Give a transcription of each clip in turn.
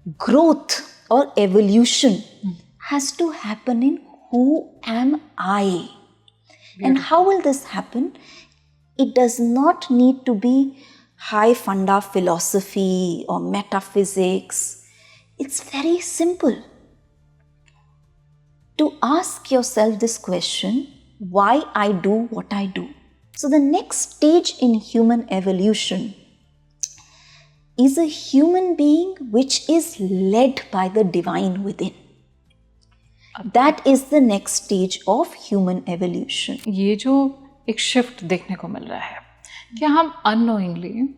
growth or evolution has to happen in who am I? And how will this happen? It does not need to be high funda philosophy or metaphysics. It's very simple. To ask yourself this question, why I do what I do. So the next stage in human evolution is a human being which is led by the divine within. That is the next stage of human evolution. ये जो एक shift देखने को मिल रहा है, क्या हम unknowingly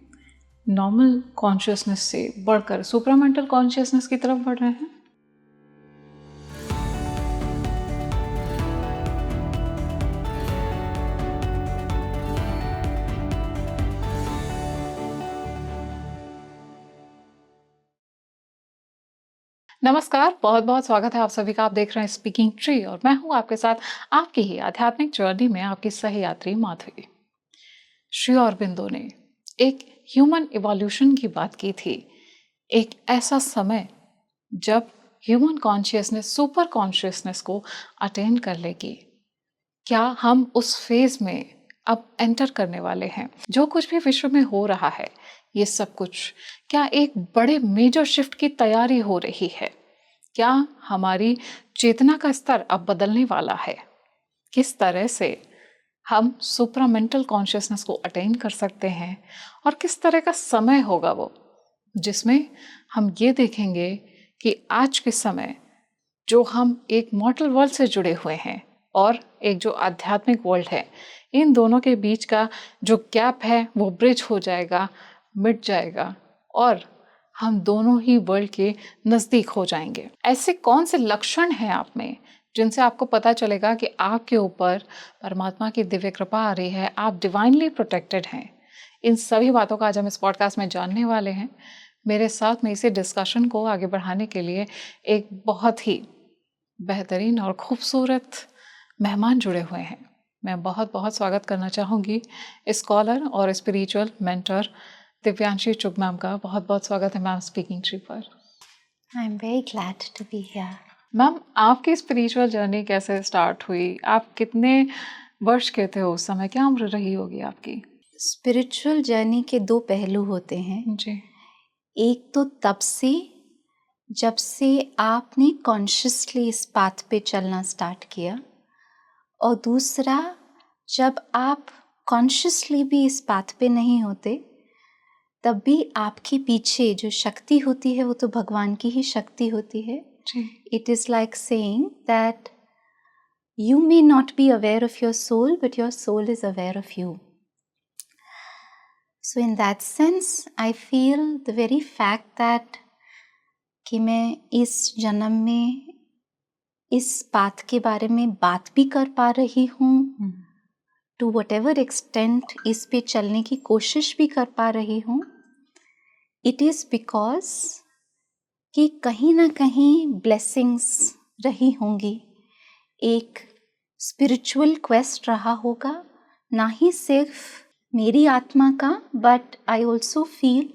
normal consciousness से बढ़कर सुपरामेंटल कॉन्शियसनेस की तरफ बढ़ रहे हैं? नमस्कार, बहुत बहुत स्वागत है आप सभी का। आप देख रहे हैं स्पीकिंग ट्री और मैं हूं आपके साथ आपकी ही आध्यात्मिक जर्नी में आपकी सही यात्री माधवी। श्री अरबिंदो ने एक ह्यूमन इवोल्यूशन की बात की थी, एक ऐसा समय जब ह्यूमन कॉन्शियसनेस सुपर कॉन्शियसनेस को अटेन कर लेगी। क्या हम उस फेज में अब एंटर करने वाले हैं? जो कुछ भी विश्व में हो रहा है, ये सब कुछ क्या एक बड़े मेजर शिफ्ट की तैयारी हो रही है? क्या हमारी चेतना का स्तर अब बदलने वाला है? किस तरह से हम सुपरामेंटल कॉन्शियसनेस को अटेन कर सकते हैं और किस तरह का समय होगा वो, जिसमें हम ये देखेंगे कि आज के समय जो हम एक मॉर्टल वर्ल्ड से जुड़े हुए हैं और एक जो आध्यात्मिक वर्ल्ड है, इन दोनों के बीच का जो गैप है वो ब्रिज हो जाएगा, मिट जाएगा और हम दोनों ही वर्ल्ड के नज़दीक हो जाएंगे। ऐसे कौन से लक्षण हैं आप में जिनसे आपको पता चलेगा कि आपके ऊपर परमात्मा की दिव्य कृपा आ रही है, आप डिवाइनली प्रोटेक्टेड हैं? इन सभी बातों का आज हम इस पॉडकास्ट में जानने वाले हैं। मेरे साथ में इसी डिस्कशन को आगे बढ़ाने के लिए एक बहुत ही बेहतरीन और खूबसूरत मेहमान जुड़े हुए हैं। मैं बहुत बहुत स्वागत करना चाहूँगी स्कॉलर और स्पिरिचुअल मेंटर दिव्यांशी चुग मैम का। बहुत बहुत स्वागत है मैम स्पीकिंग ट्री पर। I am very glad to be here. Ma'am, आपकी स्पिरिचुअल जर्नी कैसे स्टार्ट हुई? आप कितने वर्ष के थे उस समय? क्या उम्र रही होगी आपकी? स्पिरिचुअल जर्नी के दो पहलू होते हैं जी। एक तो तब से जब से आपने कॉन्शियसली इस पाथ पे चलना स्टार्ट किया, और दूसरा जब आप कॉन्शियसली भी इस पाथ पे नहीं होते तब भी आपके पीछे जो शक्ति होती है वो तो भगवान की ही शक्ति होती है। It is like saying that you may not be aware of your soul but your soul is aware of you. So in that sense I feel the very fact that कि मैं इस जन्म में इस पाथ के बारे में बात भी कर पा रही हूँ, टू व्हाटएवर एक्सटेंट इस पे चलने की कोशिश भी कर पा रही हूँ, इट इज़ बिकॉज कि कहीं ना कहीं ब्लेसिंग्स रही होंगी, एक स्पिरिचुअल क्वेस्ट रहा होगा, ना ही सिर्फ मेरी आत्मा का बट आई ऑल्सो फील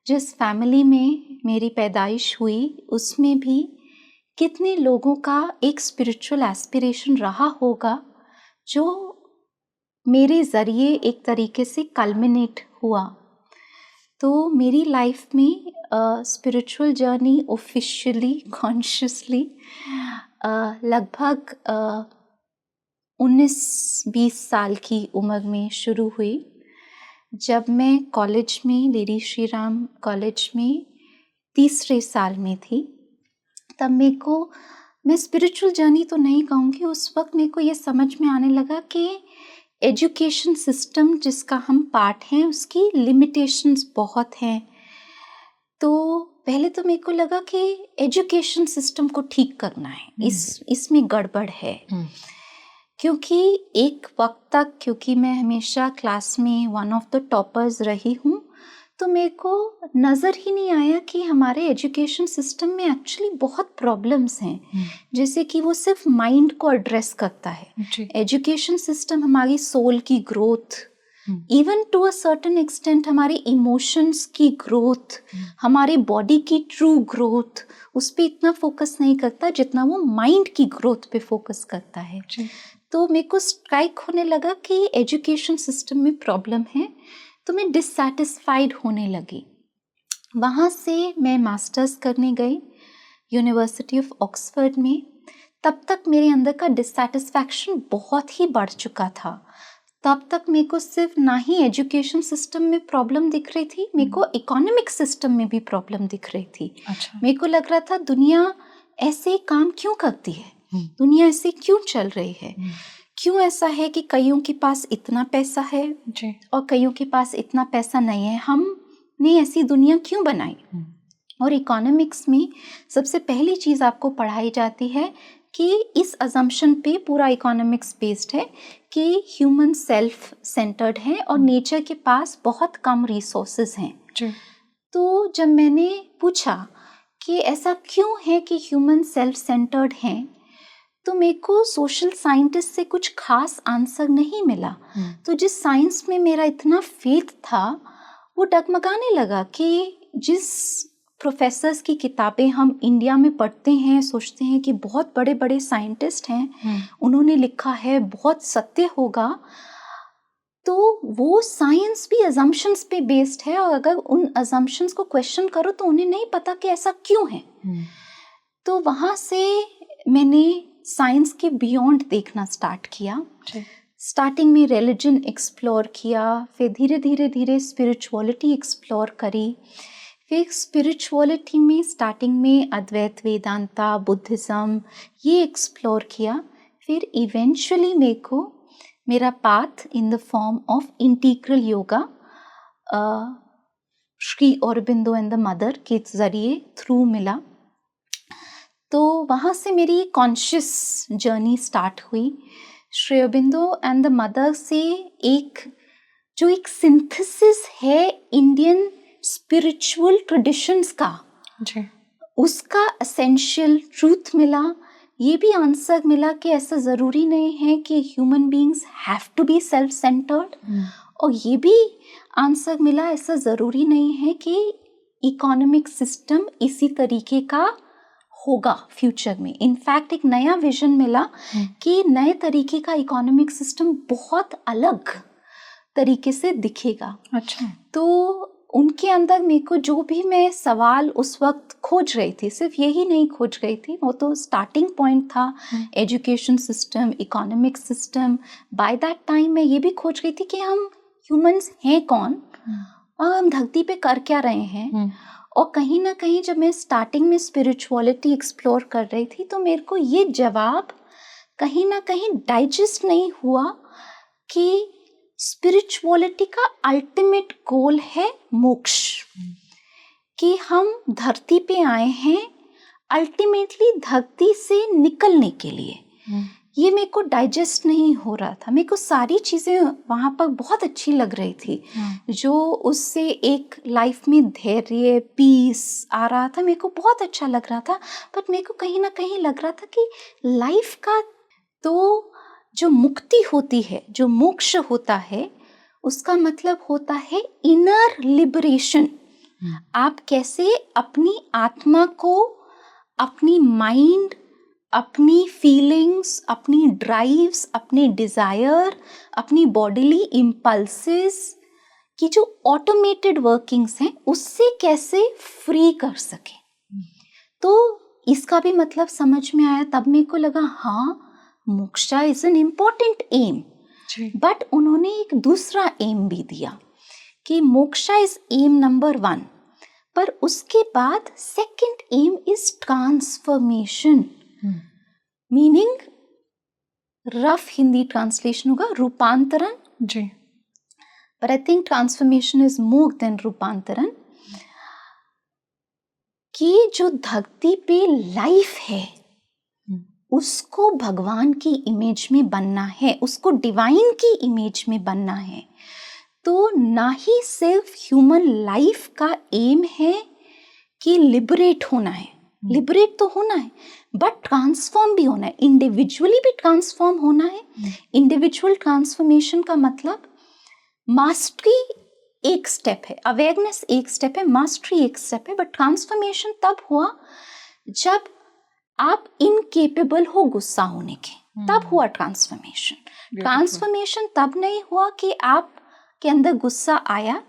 जिस फैमिली में मेरी पैदाइश हुई उसमें भी कितने लोगों का एक स्पिरिचुअल एस्पिरेशन रहा होगा जो मेरे ज़रिए एक तरीके से कल्मिनेट हुआ। तो मेरी लाइफ में स्पिरिचुअल जर्नी ऑफिशियली कॉन्शियसली लगभग 19-20 साल की उम्र में शुरू हुई, जब मैं कॉलेज में लेडी श्री राम कॉलेज में तीसरे साल में थी। तब मैं स्पिरिचुअल जर्नी तो नहीं कहूँगी, उस वक्त मेरे को ये समझ में आने लगा कि एजुकेशन सिस्टम जिसका हम पार्ट हैं उसकी लिमिटेशंस बहुत हैं। तो पहले तो मेरे को लगा कि एजुकेशन सिस्टम को ठीक करना है, इसमें गड़बड़ है। क्योंकि एक वक्त तक, क्योंकि मैं हमेशा क्लास में वन ऑफ द टॉपर्स रही हूँ, तो मेरे को नज़र ही नहीं आया कि हमारे एजुकेशन सिस्टम में एक्चुअली बहुत प्रॉब्लम्स हैं। जैसे कि वो सिर्फ माइंड को एड्रेस करता है। एजुकेशन सिस्टम हमारी सोल की growth, even to a certain extent हमारे इमोशंस की ग्रोथ, हमारे बॉडी की ट्रू ग्रोथ, उस पर इतना फोकस नहीं करता जितना वो माइंड की ग्रोथ पे फोकस करता है। तो मेरे को स्ट्राइक होने लगा कि एजुकेशन सिस्टम में प्रॉब्लम है, तो मैं डिससैटिस्फाइड होने लगी। वहाँ से मैं मास्टर्स करने गई यूनिवर्सिटी ऑफ ऑक्सफोर्ड में। तब तक मेरे अंदर का डिससैटिस्फैक्शन बहुत ही बढ़ चुका था। तब तक मेरे को सिर्फ ना ही एजुकेशन सिस्टम में प्रॉब्लम दिख रही थी, मेरे को इकोनॉमिक सिस्टम में भी प्रॉब्लम दिख रही थी। अच्छा। मेरे को लग रहा था दुनिया ऐसे काम क्यों करती है, दुनिया ऐसे क्यों चल रही है, क्यों ऐसा है कि कईयों के पास इतना पैसा है जी। और कईयों के पास इतना पैसा नहीं है, हमने ऐसी दुनिया क्यों बनाई। और इकोनॉमिक्स में सबसे पहली चीज़ आपको पढ़ाई जाती है कि इस अजम्पशन पे पूरा इकोनॉमिक्स बेस्ड है कि ह्यूमन सेल्फ सेंटर्ड है और नेचर के पास बहुत कम रिसोर्सेज हैं। तो जब मैंने पूछा कि ऐसा क्यों है कि ह्यूमन सेल्फ सेंटर्ड हैं, तो मेरे को सोशल साइंटिस्ट से कुछ खास आंसर नहीं मिला। तो जिस साइंस में मेरा इतना फेथ था वो डगमगाने लगा कि जिस प्रोफेसर्स की किताबें हम इंडिया में पढ़ते हैं, सोचते हैं कि बहुत बड़े बड़े साइंटिस्ट हैं, उन्होंने लिखा है बहुत सत्य होगा, तो वो साइंस भी अजम्पशंस पे बेस्ड है और अगर उन अजम्पशंस को क्वेश्चन करो तो उन्हें नहीं पता कि ऐसा क्यों है। तो वहाँ से मैंने साइंस के बियॉन्ड देखना स्टार्ट किया। स्टार्टिंग में रिलीजन एक्सप्लोर किया, फिर धीरे धीरे धीरे स्पिरिचुअलिटी एक्सप्लोर करी। फिर स्पिरिचुअलिटी में स्टार्टिंग में अद्वैत वेदांता, बुद्धिज़्म ये एक्सप्लोर किया। फिर इवेंचुअली मेरे को मेरा path in the form of integral yoga Shri Aurobindo and the mother के ज़रिए थ्रू मिला। तो वहाँ से मेरी कॉन्शियस जर्नी स्टार्ट हुई। Shri Aurobindo and the mother से एक सिंथेसिस है इंडियन स्पिरिचुअल ट्रेडिशंस का, उसका एसेंशियल ट्रूथ मिला। ये भी आंसर मिला कि ऐसा ज़रूरी नहीं है कि human beings have to be self centred, और ये भी आंसर मिला ऐसा ज़रूरी नहीं है कि इकोनॉमिक सिस्टम इसी तरीके का होगा फ्यूचर में। इनफैक्ट एक नया विजन मिला कि नए तरीके का इकोनॉमिक सिस्टम बहुत अलग तरीके से दिखेगा। अच्छा। तो उनके अंदर मेरे को जो भी मैं सवाल उस वक्त खोज रही थी, सिर्फ यही नहीं खोज रही थी, वो तो स्टार्टिंग पॉइंट था education system, economic system. By that time मैं ये भी खोज रही थी कि हम ह्यूमंस हैं कौन और हम धरती पे कर क्या रहे हैं। और कहीं ना कहीं जब मैं स्टार्टिंग में स्पिरिचुअलिटी एक्सप्लोर कर रही थी तो मेरे को ये जवाब कहीं ना कहीं डाइजेस्ट नहीं हुआ कि स्पिरिचुअलिटी का अल्टीमेट गोल है मोक्ष, कि हम धरती पे आए हैं अल्टीमेटली धरती से निकलने के लिए। ये मेरे को डाइजेस्ट नहीं हो रहा था। मेरे को सारी चीज़ें वहाँ पर बहुत अच्छी लग रही थी, जो उससे एक लाइफ में धैर्य, पीस आ रहा था, मेरे को बहुत अच्छा लग रहा था। बट मेरे को कहीं ना कहीं लग रहा था कि लाइफ का तो जो मुक्ति होती है, जो मोक्ष होता है, उसका मतलब होता है इनर लिबरेशन। आप कैसे अपनी आत्मा को, अपनी माइंड, अपनी फीलिंग्स, अपनी ड्राइव्स, अपने डिज़ायर, अपनी बॉडीली इम्पल्सेस की जो ऑटोमेटेड वर्किंग्स हैं उससे कैसे फ्री कर सके। तो इसका भी मतलब समझ में आया। तब मेरे को लगा हाँ, moksha is an important aim. But उन्होंने एक दूसरा एम भी दिया कि मोक्षा इज एम नंबर 1, पर उसके बाद second aim is transformation. Meaning rough Hindi translation होगा रूपांतरण जी, पर I think transformation is more than रूपांतरण। कि जो धरती पे लाइफ है उसको भगवान की इमेज में बनना है, उसको डिवाइन की इमेज में बनना है। तो ना ही सिर्फ ह्यूमन लाइफ का एम है कि लिबरेट होना है, लिबरेट तो होना है, बट ट्रांसफॉर्म भी होना है, इंडिविजुअली भी ट्रांसफॉर्म होना है। इंडिविजुअल ट्रांसफॉर्मेशन का मतलब मास्टरी एक स्टेप है, अवेयरनेस एक स्टेप है, मास्टरी एक स्टेप है, बट ट्रांसफॉर्मेशन तब हुआ जब आप इनकेपेबल हो गुस्सा होने के, तब हुआ ट्रांसफॉर्मेशन। ट्रांसफॉर्मेशन तब नहीं हुआ कि आप के अंदर गुस्सा आया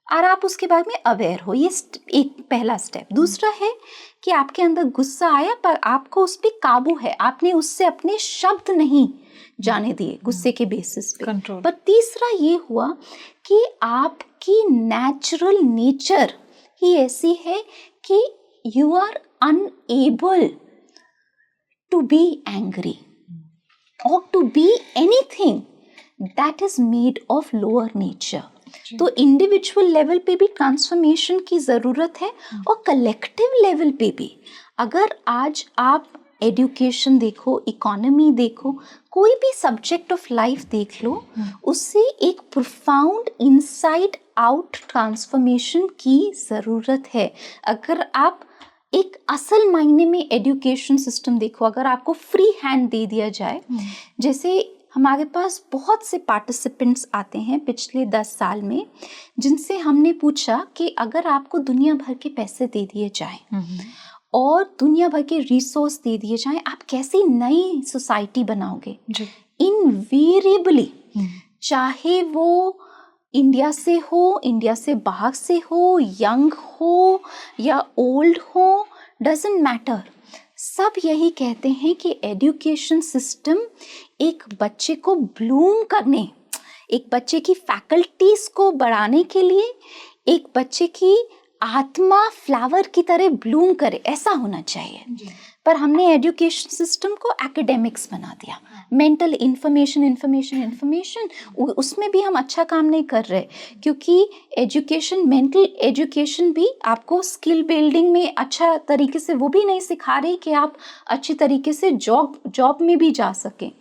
और आप उसके बाद में अवेयर हो, ये एक पहला स्टेप। दूसरा है कि आपके अंदर गुस्सा आया पर आपको उस पर काबू है, आपने उससे अपने शब्द नहीं जाने दिए गुस्से के बेसिस पे। पर तीसरा ये हुआ कि आपकी नेचुरल नेचर ही ऐसी है कि you are unable to be angry और to be anything that is made of lower nature. तो इंडिविजुअल लेवल पे भी ट्रांसफॉर्मेशन की ज़रूरत है और कलेक्टिव लेवल पे भी। अगर आज आप एजुकेशन देखो, इकोनॉमी देखो, कोई भी सब्जेक्ट ऑफ लाइफ देख लो, उससे एक प्रोफाउंड इनसाइड आउट ट्रांसफॉर्मेशन की ज़रूरत है। अगर आप एक असल मायने में एजुकेशन सिस्टम देखो, अगर आपको फ्री हैंड दे दिया जाए, जैसे हमारे पास बहुत से पार्टिसिपेंट्स आते हैं पिछले 10 साल में जिनसे हमने पूछा कि अगर आपको दुनिया भर के पैसे दे दिए जाएं और दुनिया भर के रिसोर्स दे दिए जाएं, आप कैसी नई सोसाइटी बनाओगे? इनवेरिएबली, चाहे वो इंडिया से हो, इंडिया से बाहर से हो, यंग हो या ओल्ड हो, डजंट मैटर, सब यही कहते हैं कि एजुकेशन सिस्टम एक बच्चे को ब्लूम करने, एक बच्चे की फैकल्टीज को बढ़ाने के लिए, एक बच्चे की आत्मा फ्लावर की तरह ब्लूम करे, ऐसा होना चाहिए। पर हमने एजुकेशन सिस्टम को एकेडमिक्स बना दिया, मेंटल इंफॉर्मेशन, उसमें भी हम अच्छा काम नहीं कर रहे, क्योंकि एजुकेशन, मेंटल एजुकेशन भी आपको स्किल बिल्डिंग में अच्छा तरीके से वो भी नहीं सिखा रही कि आप अच्छी तरीके से जॉब में भी जा सकें।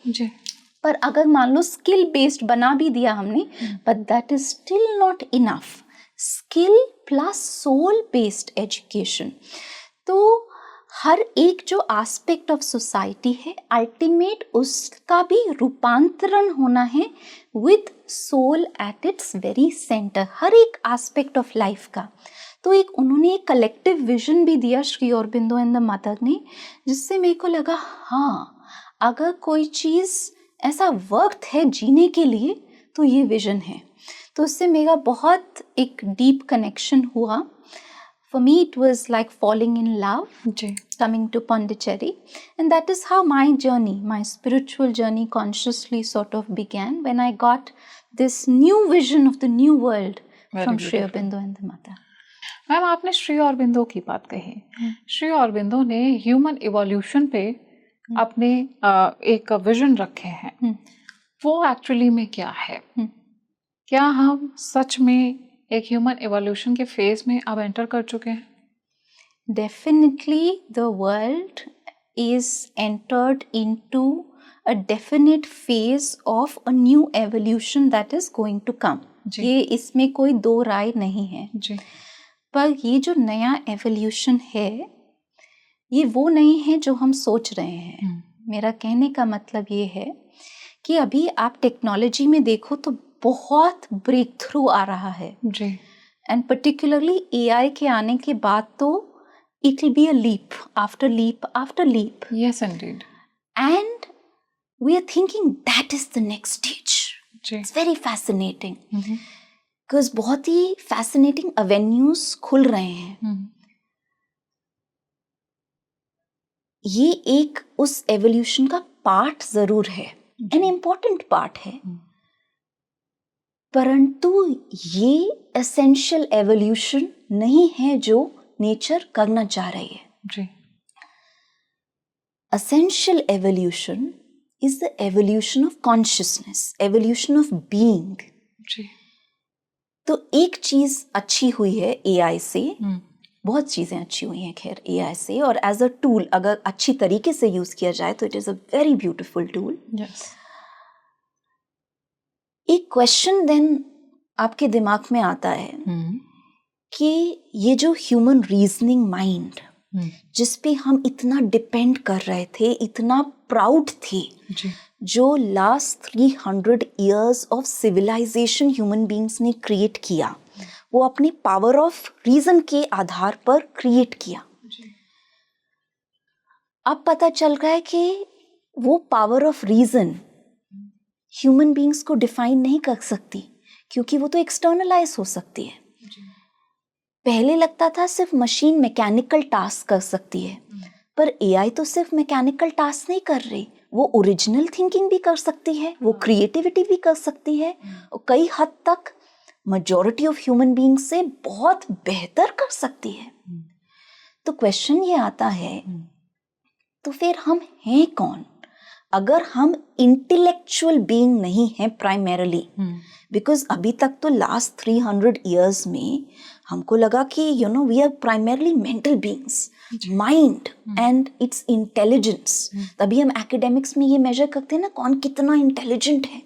पर अगर मान लो स्किल बेस्ड बना भी दिया हमने, but that is still not enough. Skill plus soul based education, तो हर एक जो एस्पेक्ट ऑफ सोसाइटी है, अल्टीमेट उसका भी रूपांतरण होना है with soul at its very centre, हर एक एस्पेक्ट ऑफ लाइफ का। तो एक उन्होंने एक कलेक्टिव विजन भी दिया, Shri Aurobindo and the mother ने, जिससे मेरे को लगा हाँ, अगर कोई चीज़ ऐसा वक्त है जीने के लिए तो ये विजन है। तो उससे मेरा बहुत एक डीप कनेक्शन हुआ। For me, it was like falling in love, coming to Pondicherry. And that is how my journey, my spiritual journey consciously sort of began when I got this new vision of the new world from Sri Aurobindo and the Mother. Ma'am, आपने श्री अरबिंदो की बात कही। श्री अरबिंदो ने human evolution पे अपने एक vision रखे हैं। वो एक्चुअली में क्या है? क्या हम सच में एक ह्यूमन इवोल्यूशन के फेज में अब एंटर कर चुके हैं? Definitely the world is entered into a definite phase of a new evolution that is going to come. ये इसमें कोई दो राय नहीं है जी। पर ये जो नया एवोल्यूशन है, ये वो नहीं है जो हम सोच रहे हैं। मेरा कहने का मतलब ये है कि अभी आप टेक्नोलॉजी में देखो तो बहुत ब्रेक थ्रू आ रहा है जी। एंड पर्टिकुलरली एआई के आने के बाद तो it will be a leap after leap after leap. Yes indeed. And we are thinking that is the next stage. It's very fascinating because बहुत ही फैसिनेटिंग एवेन्यूज खुल रहे हैं। ये एक उस एवोल्यूशन का पार्ट जरूर है, एन इम्पोर्टेंट पार्ट है, परंतु ये एसेंशियल एवोल्यूशन नहीं है जो नेचर करना चाह रही है जी। Essential evolution is the evolution of consciousness, evolution of being जी। तो एक चीज अच्छी हुई है एआई से, बहुत चीजें अच्छी हुई हैं खैर एआई से, और एज अ टूल अगर अच्छी तरीके से यूज किया जाए तो it is a very beautiful tool. एक क्वेश्चन देन आपके दिमाग में आता है कि ये जो ह्यूमन रीजनिंग माइंड जिस पे हम इतना डिपेंड कर रहे थे, इतना प्राउड थे, जो last 300 years of civilization human beings ने क्रिएट किया, वो अपनी पावर ऑफ रीजन के आधार पर क्रिएट किया। अब पता चल रहा है कि वो power of reason human beings को डिफाइन नहीं कर सकती, क्योंकि वो तो एक्सटर्नलाइज हो सकती है। पहले लगता था सिर्फ मशीन मैकेनिकल टास्क कर सकती है, पर एआई तो सिर्फ मैकेनिकल टास्क नहीं कर रही, वो ओरिजिनल थिंकिंग भी कर सकती है, वो क्रिएटिविटी भी कर सकती है, और कई हद तक मेजॉरिटी ऑफ ह्यूमन बीइंग्स से बहुत बेहतर कर सकती है। तो क्वेश्चन ये आता है, तो फिर हम हैं कौन अगर हम इंटेलेक्चुअल बीइंग नहीं हैं प्राइमरीली? बिकॉज अभी तक तो लास्ट 300 years में हमको लगा कि we are primarily mental beings, mind and its intelligence. तभी हम एकेडमिक्स में ये मेजर करते हैं ना, कौन कितना इंटेलिजेंट है।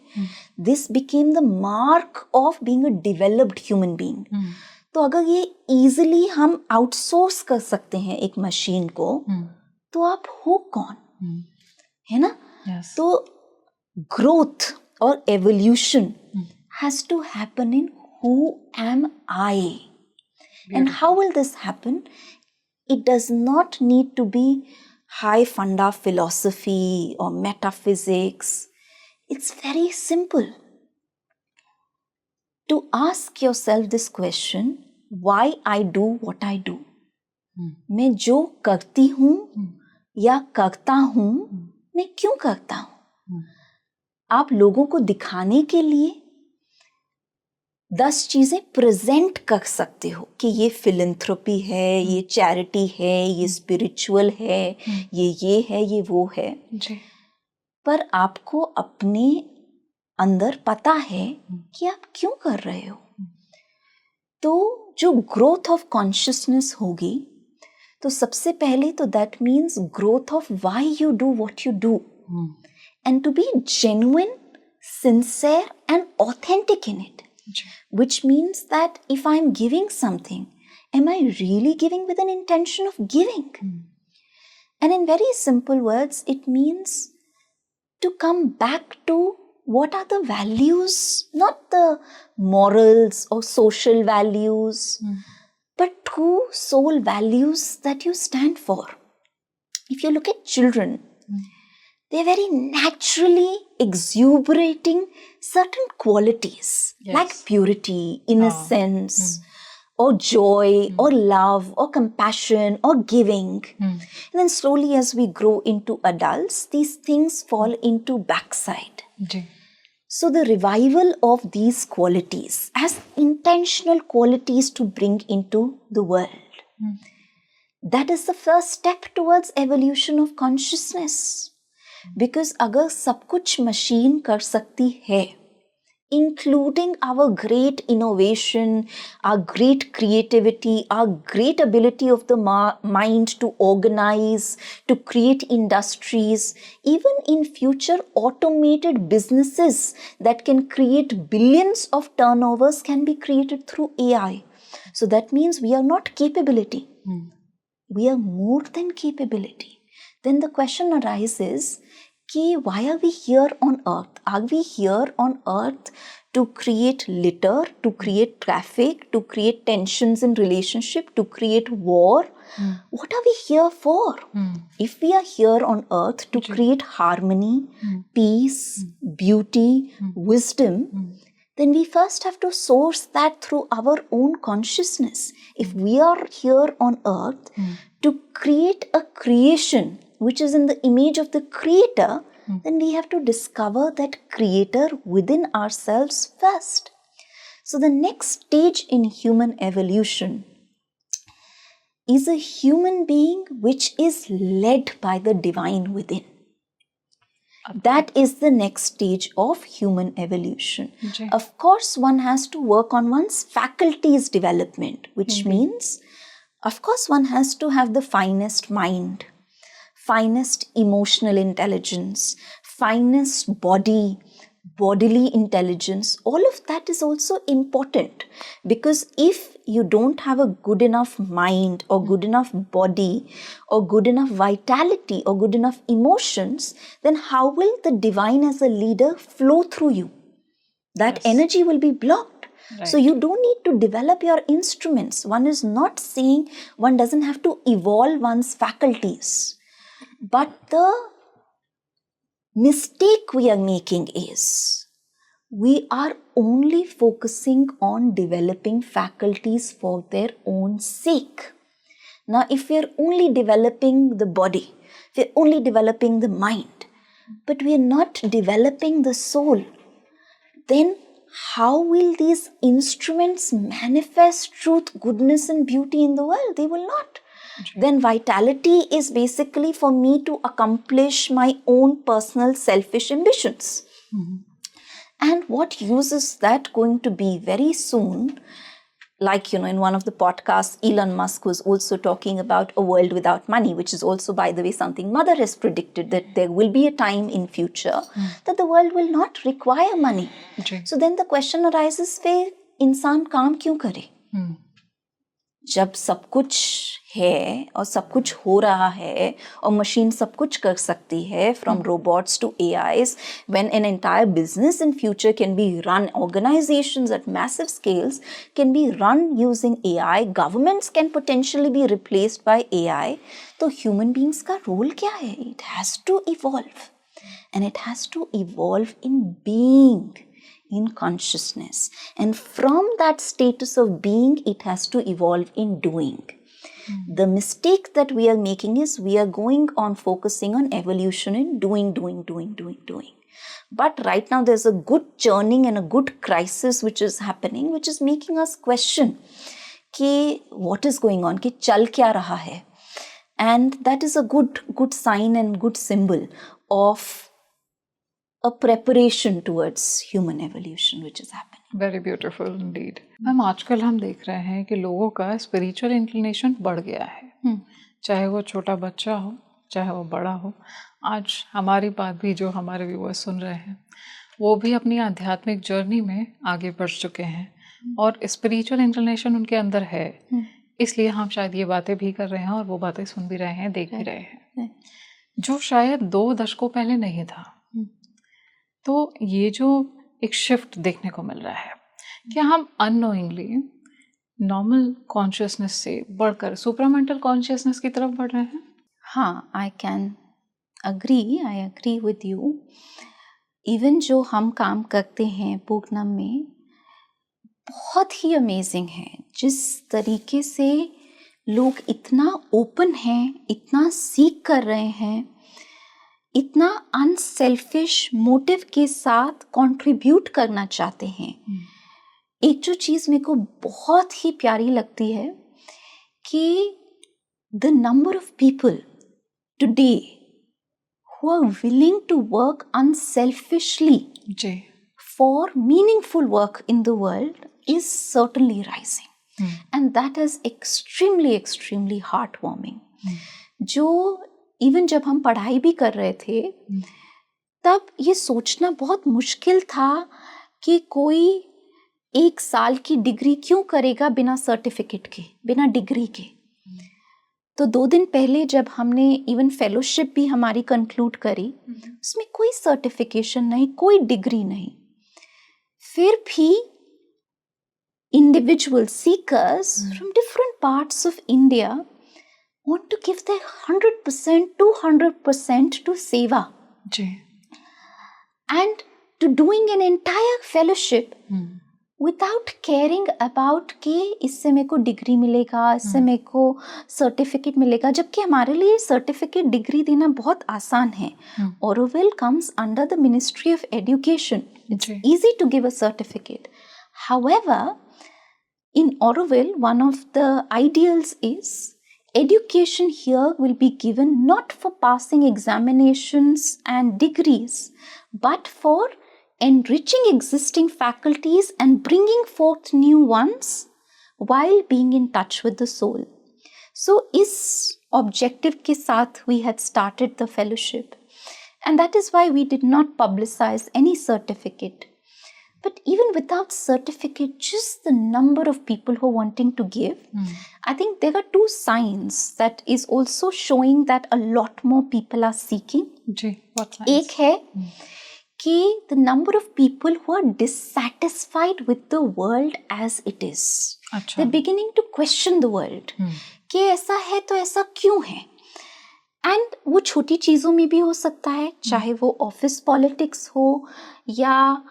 This became the mark of being a developed human being. तो अगर ये इजिली हम आउटसोर्स कर सकते हैं एक मशीन को, तो आप हो कौन, है ना? तो ग्रोथ और evolution has to happen in who am I? And how will this happen? It does not need to be high funda philosophy or metaphysics. It's very simple. To ask yourself this question, why I do what I do? मैं जो करती हूँ या करता हूँ, मैं क्यों करता हूँ? आप लोगों को दिखाने के लिए 10 चीजें प्रेजेंट कर सकते हो कि ये फिलैंथ्रोपी है, ये चैरिटी है, ये स्पिरिचुअल है, ये है, ये वो है जी। पर आपको अपने अंदर पता है कि आप क्यों कर रहे हो। तो जो ग्रोथ ऑफ कॉन्शियसनेस होगी, तो सबसे पहले तो that means growth of why you do what you do, and to be genuine, sincere and authentic in it. Which means that if I'm giving something, am I really giving with an intention of giving? And in very simple words, it means to come back to what are the values, not the morals or social values, but true soul values that you stand for. If you look at children, they're very naturally exuberating certain qualities, yes, like purity, innocence, or joy, or love, or compassion, or giving. And then slowly as we grow into adults, these things fall into backside. So the revival of these qualities as intentional qualities to bring into the world, that is the first step towards evolution of consciousness. Because अगर सब कुछ machine कर सकती है, including our great innovation, our great creativity, our great ability of the mind to organize, to create industries, even in future automated businesses that can create billions of turnovers can be created through AI. So that means we are not capability. We are more than capability. Then the question arises, why are we here on earth? Are we here on earth to create litter, to create traffic, to create tensions in relationship, to create war? What are we here for? If we are here on earth to create harmony, peace, beauty, wisdom, then we first have to source that through our own consciousness. If we are here on earth to create a creation which is in the image of the creator, then we have to discover that creator within ourselves first. So the next stage in human evolution is a human being which is led by the divine within. That is the next stage of human evolution. Of course, one has to work on one's faculties development, which means, of course, one has to have the finest mind, finest emotional intelligence, finest body, bodily intelligence, all of that is also important, because if you don't have a good enough mind or good enough body or good enough vitality or good enough emotions, then how will the divine as a leader flow through you? That energy will be blocked. Right. So you don't need to develop your instruments. One is not saying one doesn't have to evolve one's faculties. But the mistake we are making is we are only focusing on developing faculties for their own sake. Now, if we are only developing the body, we are only developing the mind, but we are not developing the soul, then how will these instruments manifest truth, goodness and beauty in the world? They will not. Then vitality is basically for me to accomplish my own personal selfish ambitions. Mm-hmm. And what use is that going to be very soon? Like, in one of the podcasts, Elon Musk was also talking about a world without money, which is also, by the way, something Mother has predicted, that there will be a time in future that the world will not require money. So then the question arises, फिर इंसान काम क्यों करे? जब सब कुछ है और सब कुछ हो रहा है और मशीन सब कुछ कर सकती है, from robots to AIs, when an entire business in future can be run, organizations at massive scales can be run using AI, governments can potentially be replaced by AI, तो human beings का role क्या है? It has to evolve, and it has to evolve in being, in consciousness, and from that status of being it has to evolve in doing. The mistake that we are making is we are going on focusing on evolution in doing. But right now there's a good churning and a good crisis which is happening, which is making us question कि what is going on, कि चल क्या रहा है. And that is a good sign and good symbol of a preparation towards human evolution which is happening. Very beautiful indeed. Ma'am आजकल हम देख रहे हैं कि लोगों का स्पिरिचुअल इंक्लिनेशन बढ़ गया है, चाहे वो छोटा बच्चा हो चाहे वो बड़ा हो. आज हमारी बात भी जो हमारे व्यूअर्स सुन रहे हैं वो भी अपनी आध्यात्मिक जर्नी में आगे बढ़ चुके हैं और स्पिरिचुअल इंक्लिनेशन उनके अंदर है, इसलिए हम शायद ये बातें भी कर रहे हैं और वो बातें सुन भी रहे हैं, देख भी रहे हैं, जो शायद 2 दशकों पहले नहीं था. तो ये जो एक शिफ्ट देखने को मिल रहा है, क्या हम अननोइंगली नॉर्मल कॉन्शियसनेस से बढ़कर सुपरामेंटल कॉन्शियसनेस की तरफ बढ़ रहे हैं? हाँ, I agree with you. Even जो हम काम करते हैं पूर्णम में बहुत ही अमेजिंग है, जिस तरीके से लोग इतना ओपन हैं, इतना सीख कर रहे हैं, इतना अनसेल्फिश मोटिव के साथ कंट्रीब्यूट करना चाहते हैं. एक जो चीज़ मेरे को बहुत ही प्यारी लगती है कि the number of people today who are willing to work unselfishly for meaningful work in the world is certainly rising, and that is extremely heartwarming. जो इवन जब हम पढ़ाई भी कर रहे थे तब ये सोचना बहुत मुश्किल था कि कोई 1 साल की डिग्री क्यों करेगा बिना सर्टिफिकेट के, बिना डिग्री के. तो 2 दिन पहले जब हमने इवन फेलोशिप भी हमारी कंक्लूड करी, उसमें कोई सर्टिफिकेशन नहीं, कोई डिग्री नहीं. फिर भी individual seekers from different parts of India want to give their 100%, 200% to seva. And to doing an entire fellowship without caring about कि इससे मेरे को डिग्री मिलेगा, इससे मेरे को सर्टिफिकेट मिलेगा, जबकि हमारे लिए सर्टिफिकेट डिग्री देना बहुत आसान है. Auroville comes under the Ministry of Education. It's easy to give a certificate. However, in Auroville, one of the ideals is education here will be given not for passing examinations and degrees, but for enriching existing faculties and bringing forth new ones while being in touch with the soul. So, इस objective के साथ we had started the fellowship, And that is why we did not publicize any certificate. But even without certificate, just the number of people who are wanting to give, I think there are two signs that is also showing that a lot more people are seeking. What signs? एक है कि the number of people who are dissatisfied with the world as it is. They're beginning to question the world. कि ऐसा है तो ऐसा क्यों है? एंड वो छोटी चीज़ों में भी हो सकता है, चाहे वो ऑफिस पॉलिटिक्स हो या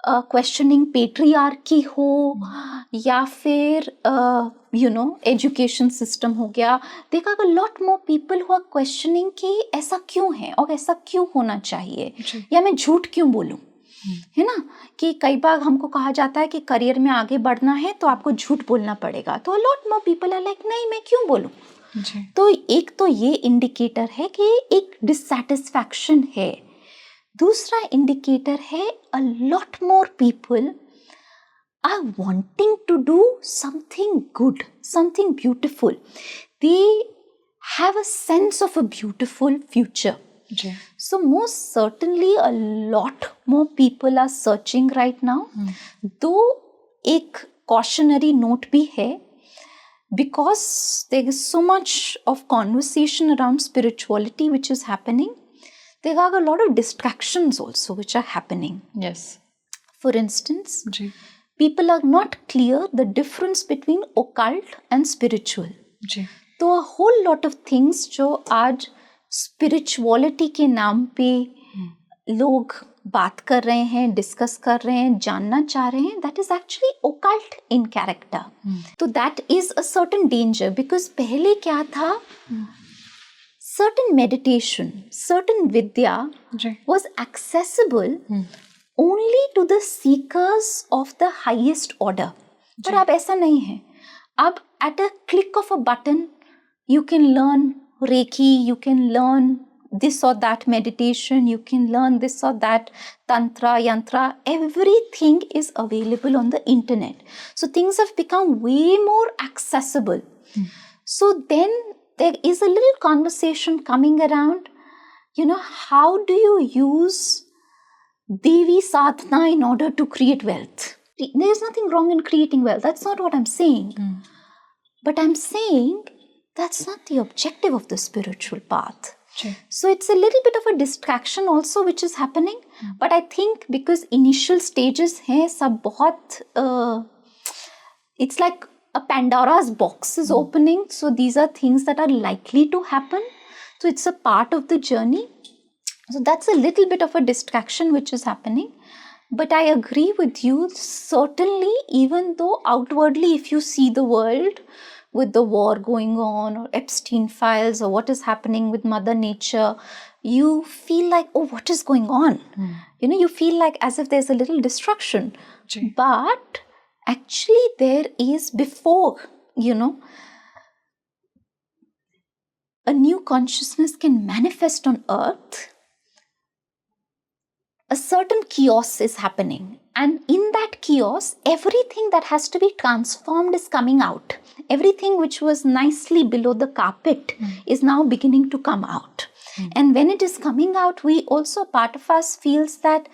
क्वेश्चनिंग पेट्रियार्की हो या फिर एजुकेशन सिस्टम हो गया. देखा a lot more people who are questioning कि ऐसा क्यों है और ऐसा क्यों होना चाहिए, या मैं झूठ क्यों बोलूं. है ना, कि कई बार हमको कहा जाता है कि करियर में आगे बढ़ना है तो आपको झूठ बोलना पड़ेगा. तो a lot more people are like नहीं, मैं क्यों बोलूं. तो एक तो ये इंडिकेटर है कि एक डिससैटिस्फैक्शन है. दूसरा इंडिकेटर है a lot more people are wanting to do something good, something beautiful. They have a sense of a beautiful future. So most certainly a lot more people are searching right now. though एक cautionary note भी है, because there is so much of conversation around spirituality which is happening. There are a lot of distractions also which are happening. Yes. For instance, people are not clear the difference between occult and spiritual. तो a whole lot of things जो आज spirituality के नाम पे लोग बात कर रहे हैं, डिस्कस कर रहे हैं, जानना चाह रहे हैं, that is actually occult in character. तो that is a certain danger, because पहले क्या था, certain meditation, certain vidya was accessible only to the seekers of the highest order. पर अब ऐसा नहीं है. अब at a click of a button you can learn Reiki, you can learn this or that meditation, you can learn this or that tantra, yantra. Everything is available on the internet. So things have become way more accessible. So then there is a little conversation coming around, how do you use Devi sadhana in order to create wealth? There is nothing wrong in creating wealth. That's not what I'm saying. But I'm saying that's not the objective of the spiritual path. So it's a little bit of a distraction also which is happening. But I think because initial stages हैं सब बहुत it's like a Pandora's box is opening. So these are things that are likely to happen. So it's a part of the journey. So that's a little bit of a distraction which is happening. But I agree with you, certainly, even though outwardly if you see the world with the war going on or Epstein files or what is happening with Mother Nature, you feel like, oh, what is going on? You feel like as if there's a little destruction. But actually there is, before, a new consciousness can manifest on earth, a certain chaos is happening. And in that chaos, everything that has to be transformed is coming out. Everything which was nicely below the carpet is now beginning to come out. And when it is coming out, we also, part of us feels that,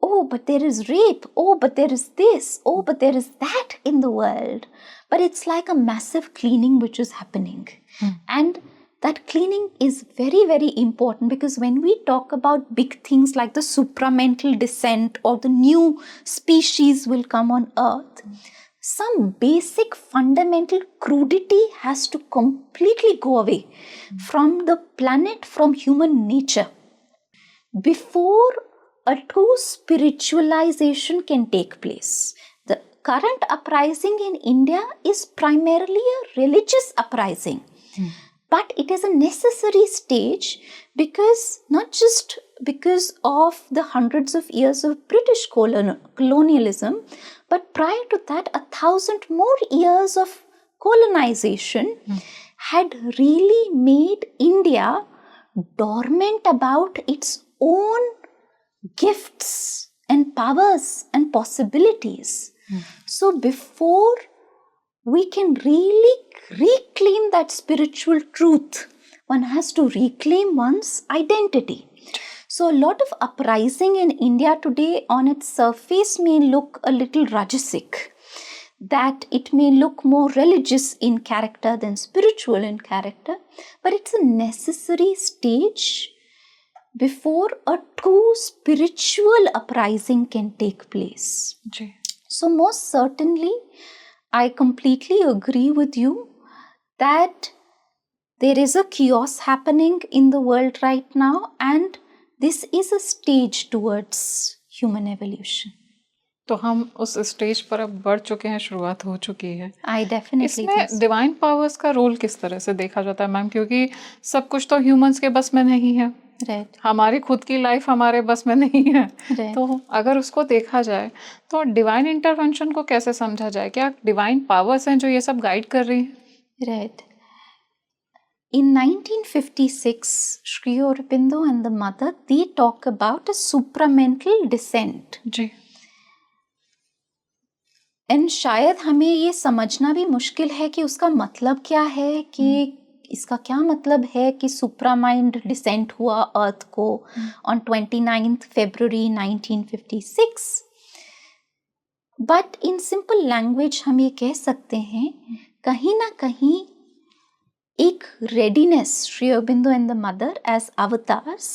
oh, but there is rape. Oh, but there is this. Oh, but there is that in the world. But it's like a massive cleaning which is happening. And that cleaning is very, very important, because when we talk about big things like the supramental descent or the new species will come on earth, some basic fundamental crudity has to completely go away from the planet, from human nature, before a true spiritualization can take place. The current uprising in India is primarily a religious uprising. But it is a necessary stage, because not just because of the hundreds of years of British colonialism, but prior to that, 1,000 more years of colonization had really made India dormant about its own gifts and powers and possibilities. So before we can really reclaim that spiritual truth, one has to reclaim one's identity. So a lot of uprising in India today on its surface may look a little rajasic, that it may look more religious in character than spiritual in character, but it's a necessary stage before a true spiritual uprising can take place. Ji. So most certainly, I completely agree with you that there is a chaos happening in the world right now, and this is a stage towards human evolution. तो हम उस stage पर अब बढ़ चुके हैं, शुरुआत हो चुकी है. I definitely think इसमें so. डिवाइन पावर्स का रोल किस तरह से देखा जाता है मैम, क्योंकि सब कुछ तो ह्यूमंस के बस में नहीं है. Right. हमारी खुद की लाइफ हमारे बस में नहीं है. Right. तो अगर उसको देखा जाए तो डिवाइन इंटरवेंशन को कैसे समझा जाए? क्या डिवाइन पावर्स हैं जो ये सब गाइड कर रही हैं? Right. In 1956, Sri Aurobindo and the mother, they talk about a supramental descent. जी. एंड शायद हमें ये समझना भी मुश्किल है कि उसका मतलब क्या है, कि इसका क्या मतलब है कि सुप्रा माइंड डिसेंट हुआ अर्थ को on 29th February 1956. But in simple language हम ये कह सकते हैं, कहीं ना कहीं एक readiness, Shri Aurobindo and the mother as avatars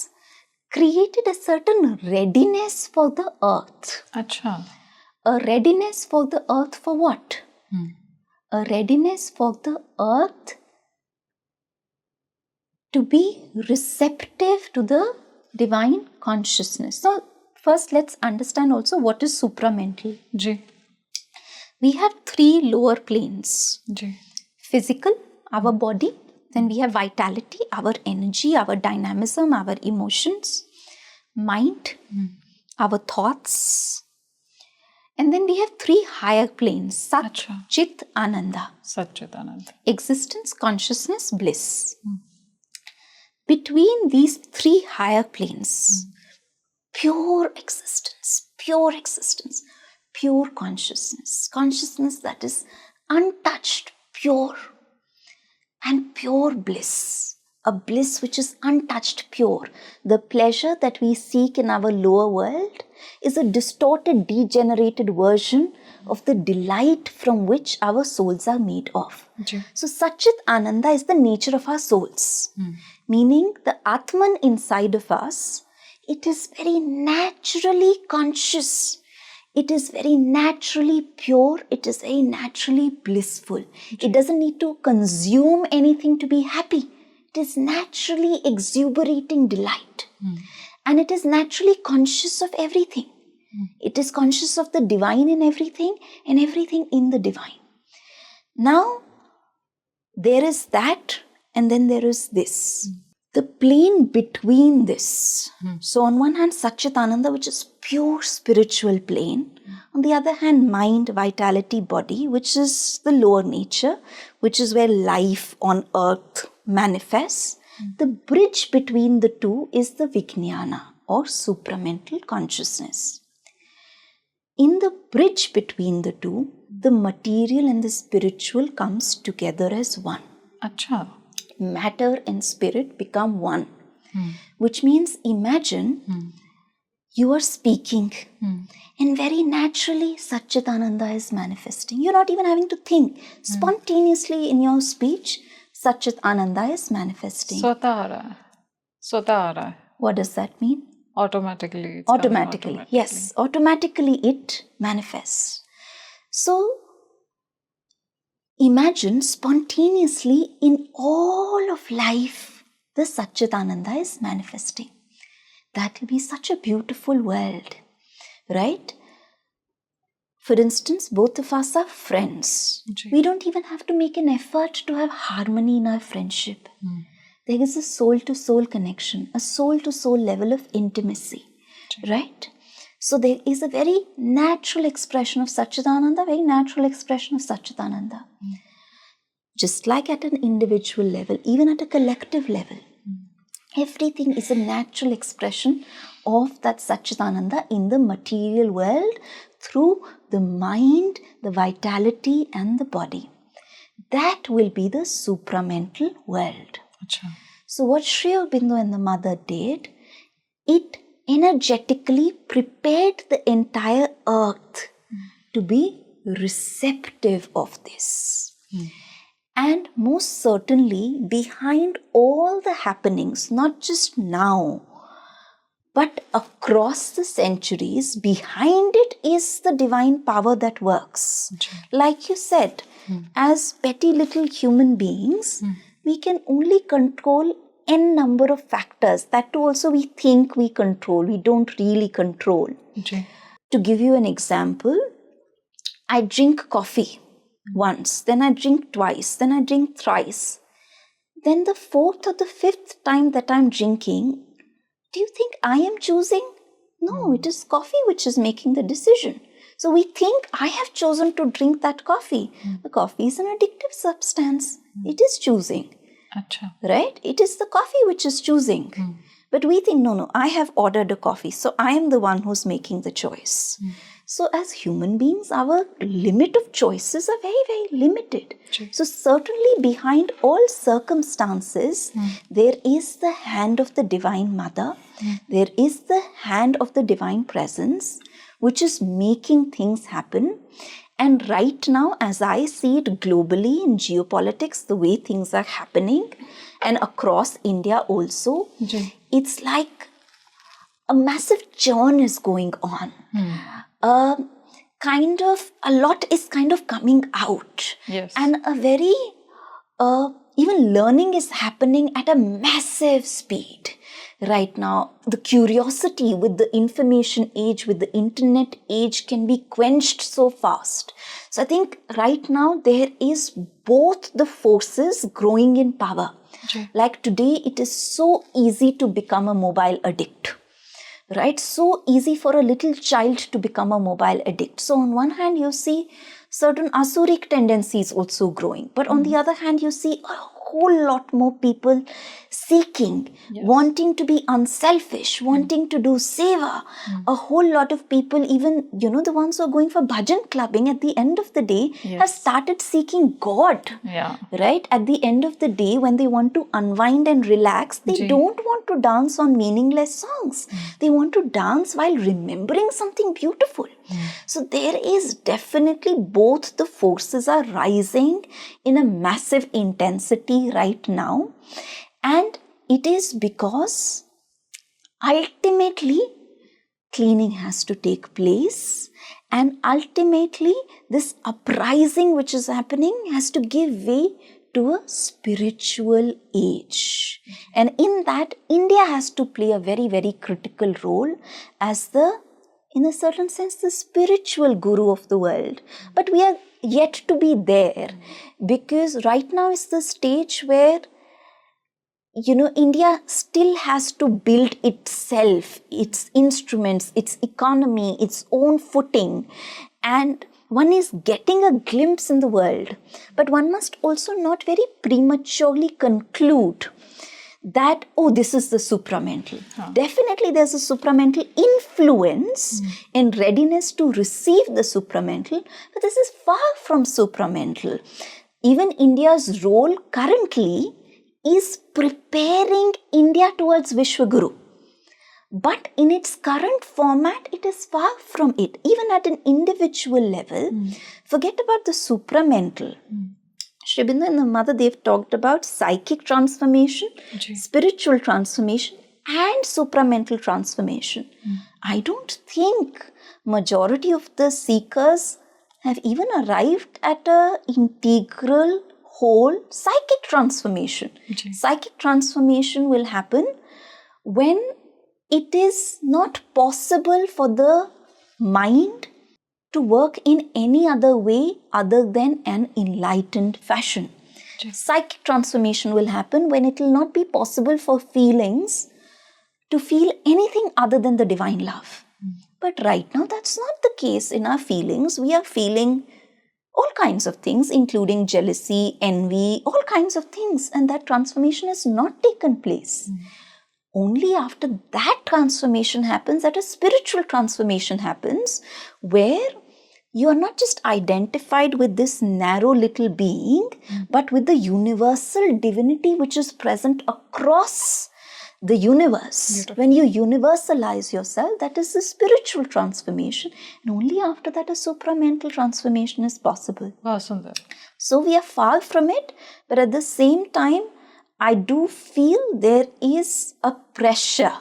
created a certain readiness for the earth. अच्छा. A readiness for the earth for what? A readiness for the earth to be receptive to the divine consciousness. So first let's understand also what is supramental. जी. We have 3 lower planes. जी. Physical, our body. Then we have vitality, our energy, our dynamism, our emotions. Mind, our thoughts. And then we have 3 higher planes, Sat, अच्छा. Chit, Ananda. Sachchidanand. Existence, consciousness, bliss. Between these 3 higher planes, pure existence, pure consciousness that is untouched, pure, and pure bliss. A bliss which is untouched, pure. The pleasure that we seek in our lower world is a distorted, degenerated version of the delight from which our souls are made of. जी. So Satchit Ananda is the nature of our souls. Meaning the Atman inside of us, it is very naturally conscious. It is very naturally pure. It is very naturally blissful. It doesn't need to consume anything to be happy. It is naturally exuberating delight. And it is naturally conscious of everything. It is conscious of the divine in everything and everything in the divine. Now, there is that and then there is this. The plane between this. So on one hand, Satchitananda, which is pure spiritual plane. On the other hand, mind, vitality, body, which is the lower nature, which is where life on earth manifests. The bridge between the two is the Vijnana or supramental consciousness. In the bridge between the two, the material and the spiritual comes together as one. अच्छा. Matter and spirit become one. Which means imagine you are speaking and very naturally Satchitananda is manifesting. You're not even having to think. Spontaneously in your speech, Satchitananda is manifesting. स्वतः आ रहा है. What does that mean? Automatically. Automatically. Yes, automatically it manifests. So imagine spontaneously in all of life, the Satchitananda is manifesting. That will be such a beautiful world, right? For instance, both of us are friends. Ji. We don't even have to make an effort to have harmony in our friendship. There is a soul-to-soul connection, a soul-to-soul level of intimacy, right? So there is a very natural expression of Satchitananda, very natural expression of Satchitananda. Just like at an individual level, even at a collective level, everything is a natural expression of that Satchitananda in the material world through the mind, the vitality and the body. That will be the supramental world. अच्छा. So what Sri Aurobindo and the mother did, it energetically prepared the entire earth to be receptive of this. And most certainly, behind all the happenings, not just now, but across the centuries, behind it is the divine power that works. Like you said, as petty little human beings, we can only control n number of factors. That too also we think we control, we don't really control. To give you an example, I drink coffee once, then I drink twice, then I drink thrice. Then the fourth or the fifth time that I'm drinking, do you think I am choosing? No, it is coffee which is making the decision. So we think I have chosen to drink that coffee. The coffee is an addictive substance. It is choosing. Right? It is the coffee which is choosing. But we think, no, I have ordered a coffee, so I am the one who's making the choice. So as human beings, our limit of choices are very, very limited. So certainly behind all circumstances, there is the hand of the Divine Mother. There is the hand of the Divine Presence, which is making things happen. And right now, as I see it globally in geopolitics, the way things are happening, and across India also, it's like a massive churn is going on. A lot is kind of coming out. And a very, even learning is happening at a massive speed. Right now, the curiosity with the information age, with the internet age can be quenched so fast. So I think right now there is both the forces growing in power. Like today, it is so easy to become a mobile addict. Right? So easy for a little child to become a mobile addict. So on one hand, you see certain asuric tendencies also growing. But on the other hand, you see a whole lot more people seeking, wanting to be unselfish, wanting to do seva. A whole lot of people, even, the ones who are going for bhajan clubbing at the end of the day, have started seeking God. Right? At the end of the day, when they want to unwind and relax, they don't want to dance on meaningless songs. They want to dance while remembering something beautiful. So there is definitely both the forces are rising in a massive intensity right now. And it is because ultimately cleaning has to take place, and ultimately this uprising which is happening has to give way to a spiritual age. And in that, India has to play a very, very critical role as in a certain sense, the spiritual guru of the world. But we are yet to be there, because right now is the stage where India still has to build itself, its instruments, its economy, its own footing. And one is getting a glimpse in the world. But one must also not very prematurely conclude that, this is the supramental. Definitely there's a supramental influence and readiness to receive the supramental, but this is far from supramental. Even India's role currently is preparing India towards Vishwaguru. But in its current format, it is far from it. Even at an individual level, forget about the supramental. Sri Aurobindo and the Mother, they've talked about psychic transformation, spiritual transformation, and supramental transformation. I don't think majority of the seekers have even arrived at an integral whole psychic transformation. Psychic transformation will happen when it is not possible for the mind to work in any other way other than an enlightened fashion. Psychic transformation will happen when it will not be possible for feelings to feel anything other than the divine love. But right now, that's not the case. In our feelings, we are feeling all kinds of things, including jealousy, envy, all kinds of things. And that transformation has not taken place. Only after that transformation happens, that a spiritual transformation happens, where you are not just identified with this narrow little being, but with the universal divinity which is present across the universe. Beautiful. When you universalize yourself, that is the spiritual transformation. And only after that a supramental transformation is possible. बहुत सुंदर. So we are far from it, but at the same time, I do feel there is a pressure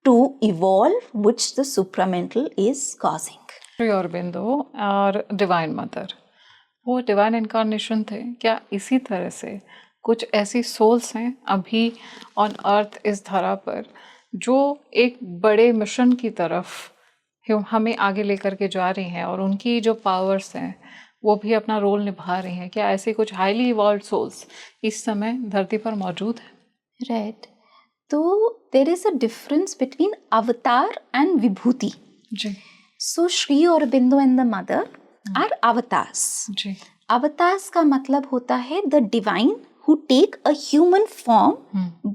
to evolve, which the supramental is causing. Shri Aurobindo और divine mother, वो divine incarnation थे क्या? इसी तरह से कुछ ऐसी सोल्स हैं अभी ऑन अर्थ इस धरा पर जो एक बड़े मिशन की तरफ हमें आगे लेकर के जा रही हैं और उनकी जो पावर्स हैं वो भी अपना रोल निभा रही हैं. क्या ऐसे कुछ हाईली इवॉल्व्ड सोल्स इस समय धरती पर मौजूद हैं? राइट. तो there is a difference between avatar and vibhuti. जी. So Shri Aurobindo and the Mother are avatars. जी. अवतार्स का मतलब होता है the divine who take a human form,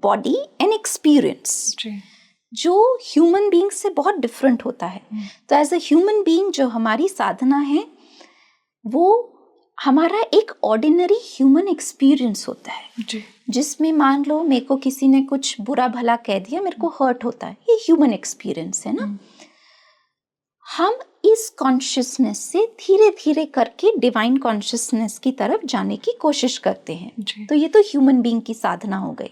body and experience, जो human being से बहुत different होता है. तो as a human being जो हमारी साधना है वो हमारा एक ordinary human experience होता है, जिसमें मान लो मेरे को किसी ने कुछ बुरा भला कह दिया, मेरे को hurt होता है, ये human experience है ना. हम इस कॉन्शियसनेस से धीरे धीरे करके डिवाइन कॉन्शियसनेस की तरफ जाने की कोशिश करते हैं. तो ये तो ह्यूमन बीइंग की साधना हो गई.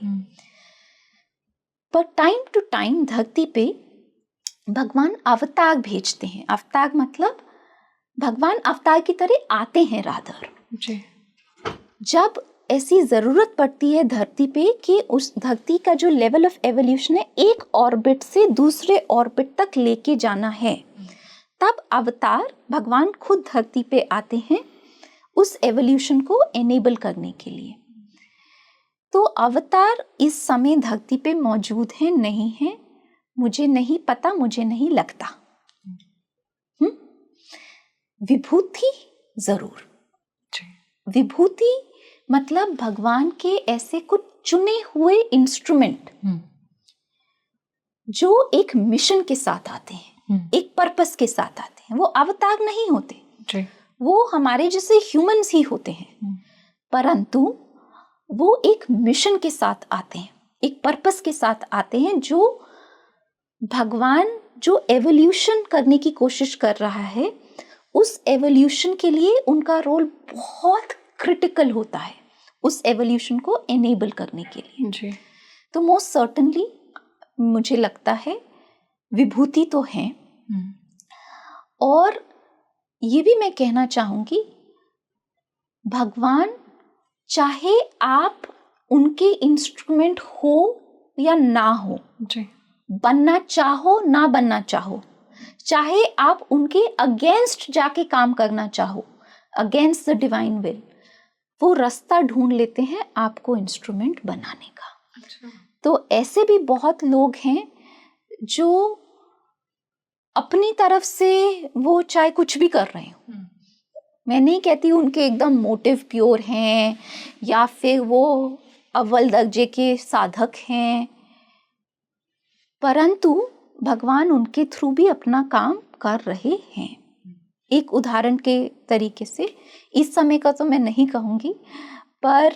पर टाइम टू टाइम धरती पे भगवान अवतार भेजते हैं. अवतार मतलब भगवान अवतार की तरह आते हैं राधर. जब ऐसी जरूरत पड़ती है धरती पे कि उस धरती का जो लेवल ऑफ एवोल्यूशन है एक ऑर्बिट से दूसरे ऑर्बिट तक लेके जाना है, तब अवतार भगवान खुद धरती पे आते हैं उस एवोल्यूशन को एनेबल करने के लिए. तो अवतार इस समय धरती पे मौजूद हैं नहीं हैं मुझे नहीं पता, मुझे नहीं लगता. विभूति जरूर. विभूति मतलब भगवान के ऐसे कुछ चुने हुए इंस्ट्रूमेंट जो एक मिशन के साथ आते हैं, एक पर्पस के साथ आते हैं. वो अवतार नहीं होते, वो हमारे जैसे ह्यूमंस ही होते हैं, परंतु वो एक मिशन के साथ आते हैं, एक पर्पस के साथ आते हैं. जो भगवान जो एवोल्यूशन करने की कोशिश कर रहा है उस एवोल्यूशन के लिए उनका रोल बहुत क्रिटिकल होता है, उस एवोल्यूशन को एनेबल करने के लिए. तो मोस्ट सर्टेनली मुझे लगता है विभूति तो है. और ये भी मैं कहना चाहूंगी भगवान चाहे आप उनके इंस्ट्रूमेंट हो या ना हो, बनना चाहो ना बनना चाहो, चाहे आप उनके अगेंस्ट जाके काम करना चाहो, अगेंस्ट द डिवाइन विल, वो रास्ता ढूंढ लेते हैं आपको इंस्ट्रूमेंट बनाने का. तो ऐसे भी बहुत लोग हैं जो अपनी तरफ से वो चाहे कुछ भी कर रहे हो, मैं नहीं कहती उनके एकदम मोटिव प्योर हैं या फिर वो अव्वल दर्जे के साधक हैं, परंतु भगवान उनके थ्रू भी अपना काम कर रहे हैं. एक उदाहरण के तरीके से, इस समय का तो मैं नहीं कहूंगी, पर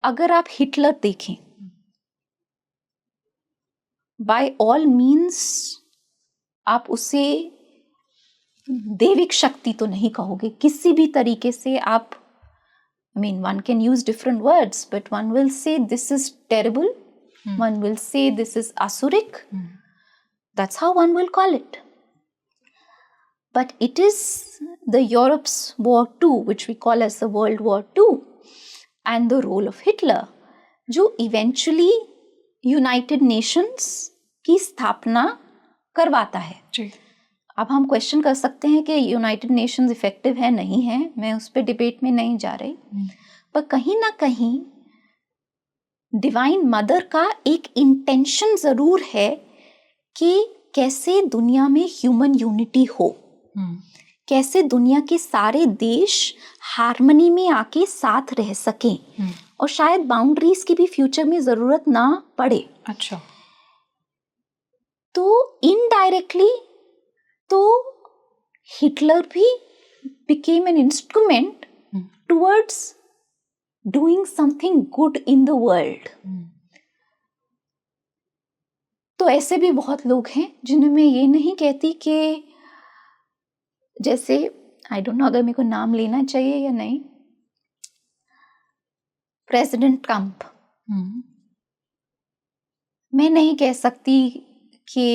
अगर आप हिटलर देखें, बाय ऑल मीन्स आप उसे दैविक शक्ति तो नहीं कहोगे, किसी भी तरीके से आप, I mean one can use different words, but one will say this is terrible, one will say this is asuric, that's how one will call it. But it is the Europe's War II, which we call as the World War II, and the role of Hitler, जो eventually United Nations की स्थापना करवाता है. अब हम question कर सकते हैं कि यूनाइटेड नेशंस इफेक्टिव है नहीं है, मैं उस पर डिबेट में नहीं जा रही, पर कहीं ना कहीं डिवाइन मदर का एक इंटेंशन जरूर है कि कैसे दुनिया में ह्यूमन यूनिटी हो, कैसे दुनिया के सारे देश हार्मनी में आके साथ रह सकें, और शायद बाउंड्रीज की भी फ्यूचर में जरूरत ना पड़े. अच्छा. तो इनडायरेक्टली तो हिटलर भी became an instrument towards doing something good in the world. तो ऐसे भी बहुत लोग हैं जिन्हें मैं ये नहीं कहती कि, जैसे आई डोंट नो अगर मेरे को नाम लेना चाहिए या नहीं, प्रेसिडेंट ट्रम्प, मैं नहीं कह सकती कि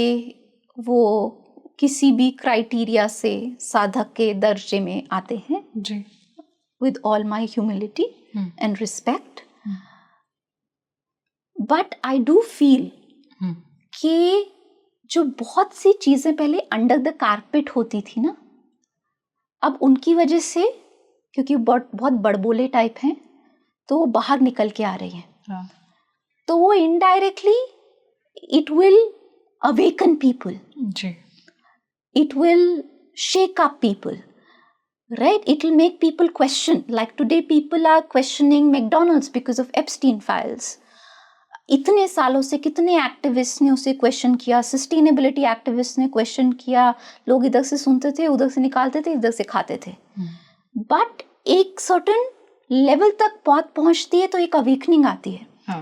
वो किसी भी क्राइटेरिया से साधक के दर्जे में आते हैं जी, with all my humility and respect, but I do feel कि जो बहुत सी चीजें पहले अंडर द कारपेट होती थी ना, अब उनकी वजह से, क्योंकि बहुत बड़बोले टाइप हैं, तो वो बाहर निकल के आ रही हैं, तो वो indirectly it will awaken people, जी, it will shake up people, right? It will make people question. Like today people are questioning McDonald's because of Epstein files. इतने सालों से कितने एक्टिविस्ट ने उसे क्वेश्चन किया, सस्टेनेबिलिटी एक्टिविस्ट ने क्वेश्चन किया, लोग इधर से सुनते थे, उधर से निकालते थे, इधर से खाते थे, बट एक सर्टेन लेवल तक बात पहुंचती है तो एक अवेकनिंग आती है।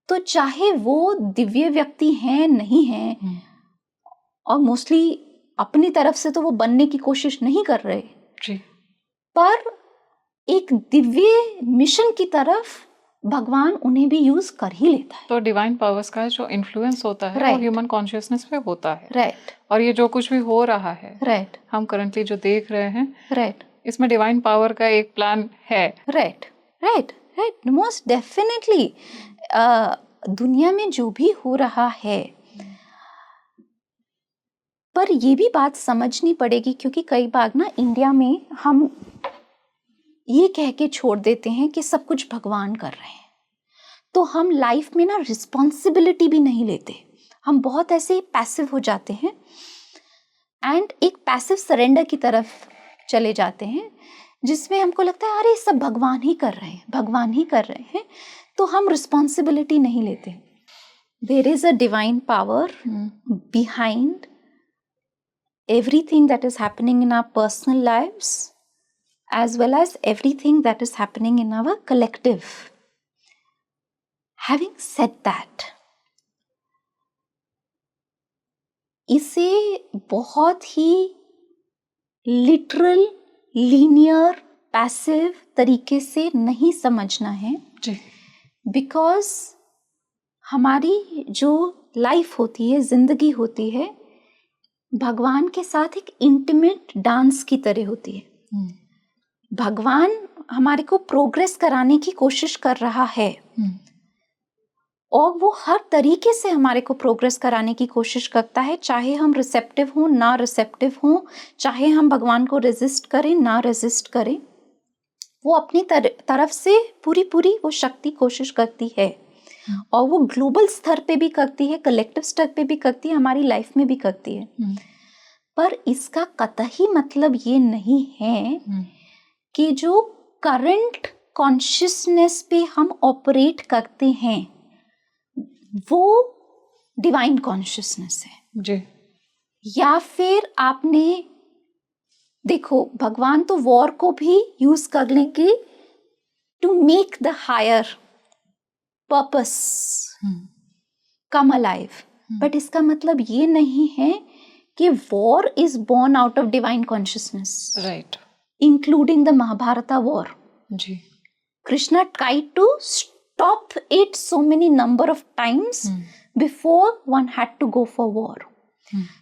तो चाहे वो दिव्य व्यक्ति हैं नहीं हैं, और मोस्टली अपनी तरफ से तो वो बनने की कोशिश नहीं कर रहे जी, पर एक दिव्य मिशन की तरफ भगवान उन्हें भी यूज कर ही लेता है। तो डिवाइन पावर्स का जो इन्फ्लुएंस होता है Right. वो ह्यूमन कॉन्शियसनेस पे होता है, राइट, और ये जो कुछ भी हो रहा है, राइट, हम करंटली जो देख रहे हैं, राइट, इसमें डिवाइन पावर का एक प्लान है। Right, right, right, most definitely. दुनिया में जो भी हो रहा है, पर ये भी बात समझनी पड़ेगी, क्योंकि कई बार ना इंडिया में हम ये कह के छोड़ देते हैं कि सब कुछ भगवान कर रहे हैं, तो हम लाइफ में ना रिस्पॉन्सिबिलिटी भी नहीं लेते, हम बहुत ऐसे पैसिव हो जाते हैं एंड एक पैसिव सरेंडर की तरफ चले जाते हैं, जिसमें हमको लगता है अरे सब भगवान ही कर रहे हैं, भगवान ही कर रहे हैं, तो हम रिस्पॉन्सिबिलिटी नहीं लेते। There is a divine power behind everything that is happening in our personal lives as well as everything that is happening in our collective. Having said that, इसे बहुत ही लिटरल, लीनियर, पैसिव तरीके से नहीं समझना है जी, because हमारी जो life होती है, जिंदगी होती है, भगवान के साथ एक इंटीमेट डांस की तरह होती है। भगवान हमारे को प्रोग्रेस कराने की कोशिश कर रहा है, और वो हर तरीके से हमारे को प्रोग्रेस कराने की कोशिश करता है, चाहे हम रिसेप्टिव हों ना रिसेप्टिव हों, चाहे हम भगवान को रेजिस्ट करें ना रेजिस्ट करें, वो अपनी तरफ से पूरी वो शक्ति कोशिश करती है, और वो ग्लोबल स्तर पे भी करती है, कलेक्टिव स्तर पे भी करती है, हमारी लाइफ में भी करती है। पर इसका कतई मतलब ये नहीं है कि जो करंट कॉन्शियसनेस पे हम ऑपरेट करते हैं वो डिवाइन कॉन्शियसनेस है जी, या फिर आपने देखो, भगवान तो वॉर को भी यूज कर लेंगे to make the higher purpose come alive, but इसका मतलब ये नहीं है कि war is born out of divine consciousness, right, including the Mahabharata war. जी, Krishna tried to stop it so many number of times before one had to go for war.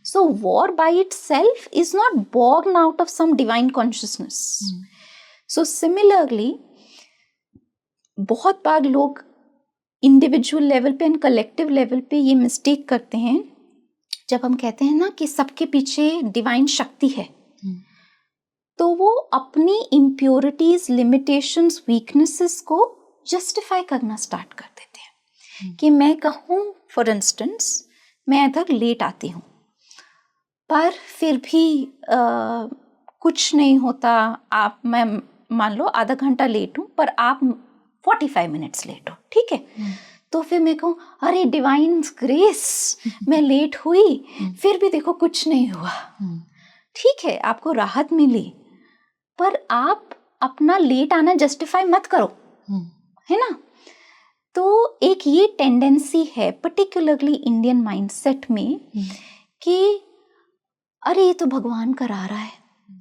So war by itself is not born out of some divine consciousness. So similarly, बहुत बार लोग individual level पे and collective level पे ये mistake करते हैं जब हम कहते हैं ना कि सबके पीछे डिवाइन शक्ति है, तो वो अपनी इम्प्योरिटीज, लिमिटेशंस, वीकनेसेस को जस्टिफाई करना स्टार्ट कर देते हैं। कि मैं कहूँ फॉर इंस्टेंस, मैं इधर लेट आती हूँ पर फिर भी कुछ नहीं होता, आप, मैं मान लो आधा घंटा लेट हूँ पर आप 45 मिनट्स लेट हो, ठीक है, तो फिर मैं कहूँ अरे डिवाइन ग्रेस, मैं लेट हुई फिर भी देखो कुछ नहीं हुआ, ठीक है, आपको राहत मिली, पर आप अपना लेट आना जस्टिफाई मत करो, है ना। तो एक एक ये टेंडेंसी है पर्टिकुलरली इंडियन माइंडसेट में कि अरे ये तो भगवान करा रहा है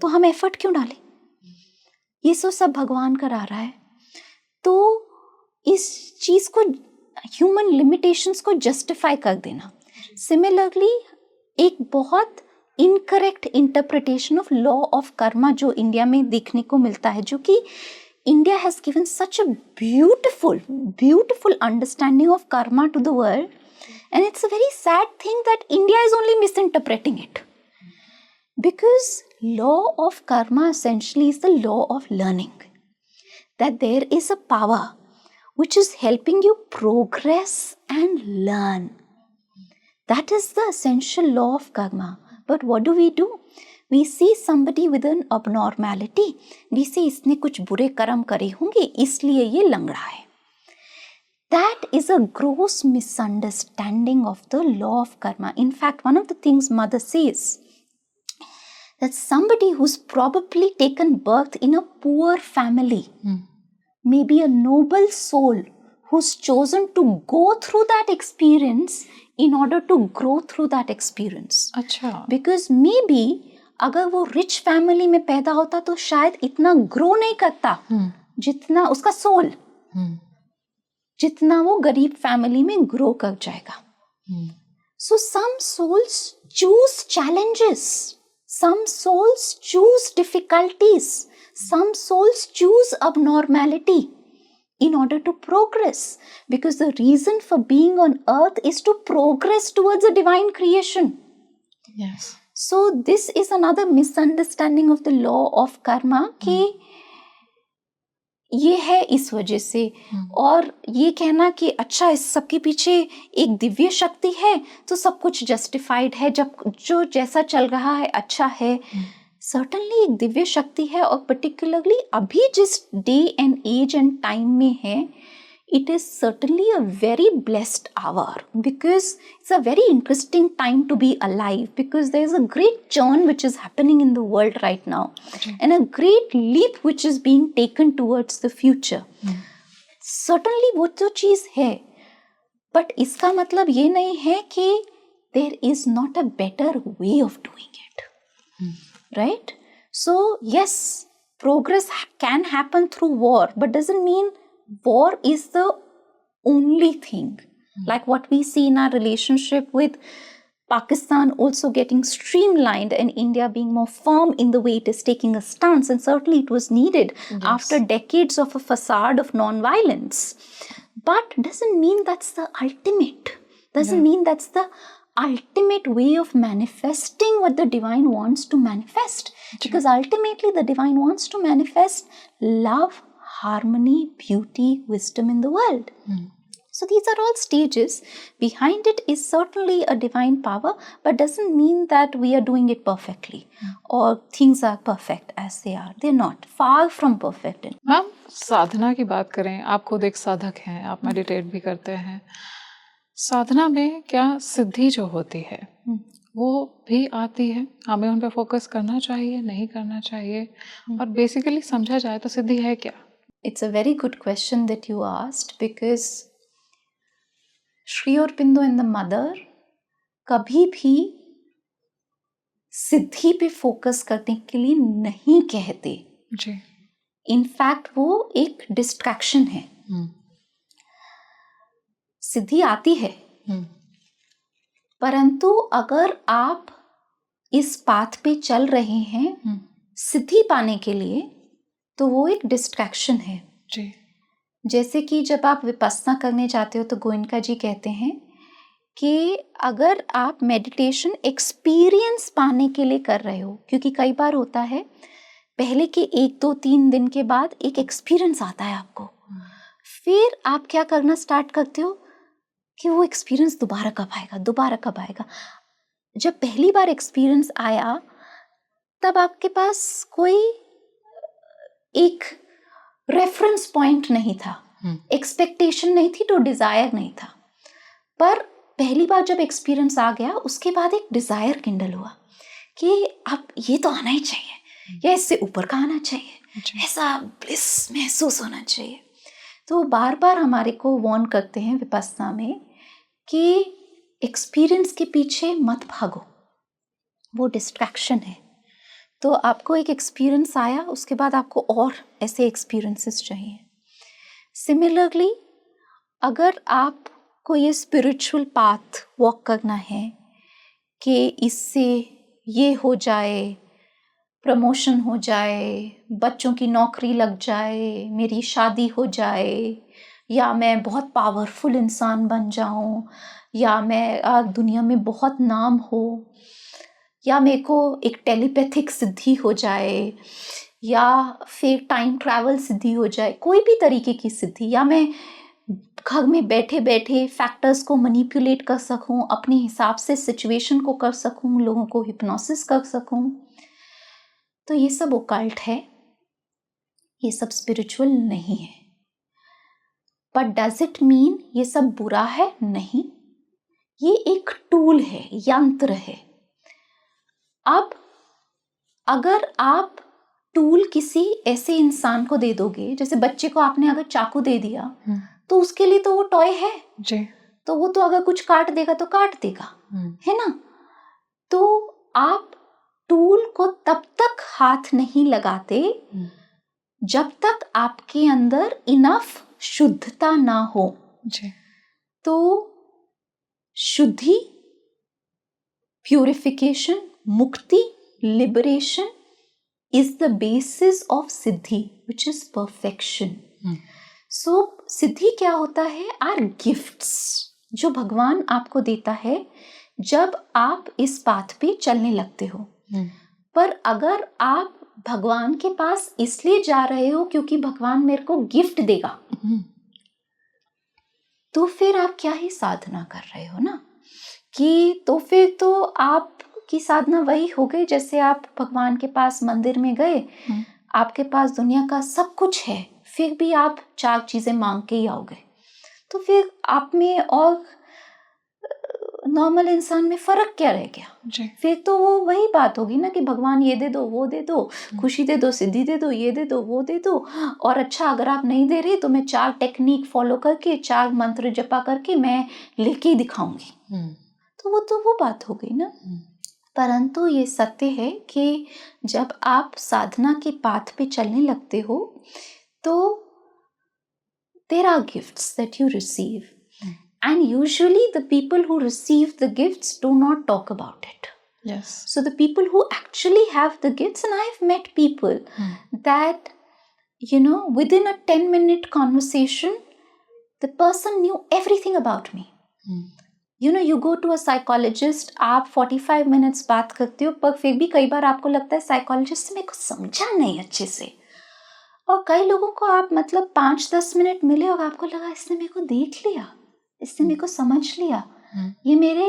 तो हम एफर्ट क्यों डालें, ये सब भगवान करा रहा है। तो इस चीज को, ह्यूमन लिमिटेशंस को जस्टिफाई कर देना। सिमिलरली एक बहुत incorrect interpretation of law of Karma जो इंडिया में देखने को मिलता है, जो कि India has given such a beautiful understanding of karma to the world, and it's a very sad thing that India is only misinterpreting it. Because law of karma essentially is the law of learning. That there is a power which is helping you progress and learn. That is the essential law of karma. But what do? We see somebody with an abnormality. We say इसने कुछ बुरे कर्म करे होंगे इसलिए ये लंगड़ा है. That is a gross misunderstanding of the law of karma. In fact, one of the things Mother says, that somebody who's probably taken birth in a poor family, maybe a noble soul who's chosen to go through that experience in order to grow through that experience. अच्छा. Because maybe अगर वो rich family में पैदा होता तो शायद इतना grow नहीं करता जितना उसका सोल, जितना वो गरीब फैमिली में ग्रो कर जाएगा. So some souls choose challenges, some souls choose difficulties, some souls choose abnormality in order to progress, because the reason for being on earth is to progress towards a divine creation. Yes. So this is another misunderstanding of the law of karma कि ये है इस वजह से, और ये कहना कि अच्छा इस सब के पीछे एक दिव्य शक्ति है तो सब कुछ जस्टिफाइड है, जब जो जैसा चल रहा है अच्छा है. सर्टनली एक दिव्य शक्ति है, और पर्टिकुलरली अभी जिस day and age and time में है, it is certainly a very blessed hour, because it's a very interesting time to be alive, because there is a great churn which is happening in the world right now, and a great leap which is being taken towards the future. Certainly वो तो चीज़ है, but इसका मतलब ये नहीं है कि there is not a better way of doing it. Right? So yes, progress can happen through war, but doesn't mean war is the only thing. Like what we see in our relationship with Pakistan also getting streamlined and India being more firm in the way it is taking a stance, and certainly it was needed after decades of a facade of non-violence. But doesn't mean that's the ultimate. Doesn't mean that's the ultimate way of manifesting what the divine wants to manifest. Because ultimately the divine wants to manifest love, harmony, beauty, wisdom in the world. So these are all stages. Behind it is certainly a divine power, but doesn't mean that we are doing it perfectly or things are perfect as they are. They're not. Far from perfect. Ma'am, साधना की बात करें, आप खुद एक साधक हैं, आप मेडिटेट भी करते हैं. साधना में क्या सिद्धि जो होती है वो भी आती है? हमें उन पे फोकस करना चाहिए, नहीं करना चाहिए? और बेसिकली समझा जाए तो सिद्धि है क्या? It's a very good question that you asked, because Sri Aurobindo and the Mother कभी भी सिद्धि पे फोकस करने के लिए नहीं कहते जी. इनफैक्ट वो एक डिस्ट्रैक्शन है. सिद्धि आती है, परंतु अगर आप इस पाथ पे चल रहे हैं सिद्धि पाने के लिए तो वो एक डिस्ट्रैक्शन है जी. जैसे कि जब आप विपस्सना करने जाते हो तो गोयनका जी कहते हैं कि अगर आप मेडिटेशन एक्सपीरियंस पाने के लिए कर रहे हो, क्योंकि कई बार होता है पहले के 1, 2, 3 दिन के बाद एक एक्सपीरियंस आता है आपको, फिर आप क्या करना स्टार्ट करते हो कि वो एक्सपीरियंस दोबारा कब आएगा. जब पहली बार एक्सपीरियंस आया तब आपके पास कोई एक रेफरेंस पॉइंट नहीं था, एक्सपेक्टेशन नहीं थी, तो डिजायर नहीं था. पर पहली बार जब एक्सपीरियंस आ गया उसके बाद एक डिजायर किंडल हुआ कि अब ये तो आना ही चाहिए, या इससे ऊपर का आना चाहिए, ऐसा ब्लिस महसूस होना चाहिए. तो बार बार हमारे को वार्न करते हैं विपस्सना में कि एक्सपीरियंस के पीछे मत भागो, वो डिस्ट्रैक्शन है। तो आपको एक एक्सपीरियंस आया, उसके बाद आपको और ऐसे एक्सपीरियंसेस चाहिए। सिमिलरली अगर आपको ये स्पिरिचुअल पाथ वॉक करना है कि इससे ये हो जाए, प्रमोशन हो जाए, बच्चों की नौकरी लग जाए, मेरी शादी हो जाए, या मैं बहुत पावरफुल इंसान बन जाऊं, या मैं दुनिया में बहुत नाम हो, या मेरे को एक टेलीपैथिक सिद्धि हो जाए, या फिर टाइम ट्रैवल सिद्धि हो जाए, कोई भी तरीके की सिद्धि, या मैं घर में बैठे बैठे फैक्टर्स को मैनिपुलेट कर सकूं, अपने हिसाब से सिचुएशन को कर सकूं, लोगों को हिप्नोसिस कर सकूं, तो ये सब ओकल्ट है, ये सब स्पिरिचुअल नहीं है। बट डज इट मीन ये सब बुरा है? नहीं, ये एक टूल है, यंत्र है। अब अगर आप टूल किसी ऐसे इंसान को दे दोगे, जैसे बच्चे को आपने अगर चाकू दे दिया तो उसके लिए तो वो टॉय है जी, तो वो तो अगर कुछ काट देगा तो काट देगा, है ना। तो आप टूल को तब तक हाथ नहीं लगाते जब तक आपके अंदर इनफ शुद्धता ना हो। जी, तो शुद्धि, प्यूरिफिकेशन, मुक्ति, liberation is the basis of Siddhi, which is perfection. So सिद्धि क्या होता है? Are gifts जो भगवान आपको देता है जब आप इस पाथ पे चलने लगते हो। पर अगर आप भगवान के पास इसलिए जा रहे हो क्योंकि भगवान मेरे को गिफ्ट देगा, तो फिर आप क्या ही साधना कर रहे हो ना, कि तो फिर तो आप की साधना वही हो गई जैसे आप भगवान के पास मंदिर में गए, आपके पास दुनिया का सब कुछ है, फिर भी आप 4 चीजें मांग के ही आओगे, तो फिर आप में और नॉर्मल इंसान में फर्क क्या रह गया? फिर तो वो वही बात होगी ना कि भगवान ये दे दो, वो दे दो, खुशी दे दो, सिद्धि दे दो, ये दे दो, वो दे दो, और अच्छा अगर आप नहीं दे रहे तो मैं 4 टेक्निक फॉलो करके, 4 मंत्र जपा करके मैं लेके ही दिखाऊंगी। तो वो बात हो गई ना। परंतु ये सत्य है कि जब आप साधना के पाथ पे चलने लगते हो तो there are gifts that you receive, and usually the people who receive the gifts do not talk about it. Yes. So the people who actually have the gifts, and I've met people that, you know, within a 10-minute conversation the person knew everything about me. You know, you go to a psychologist, आप 45 minutes बात करते हो, पर फिर भी कई बार आपको लगता है साइकोलॉजिस्ट मेरे को समझा नहीं अच्छे से, और कई लोगों को आप मतलब 5-10 मिनट मिले और आपको लगा इसने मेरे को देख लिया, इसने मेरे को समझ लिया, ये मेरे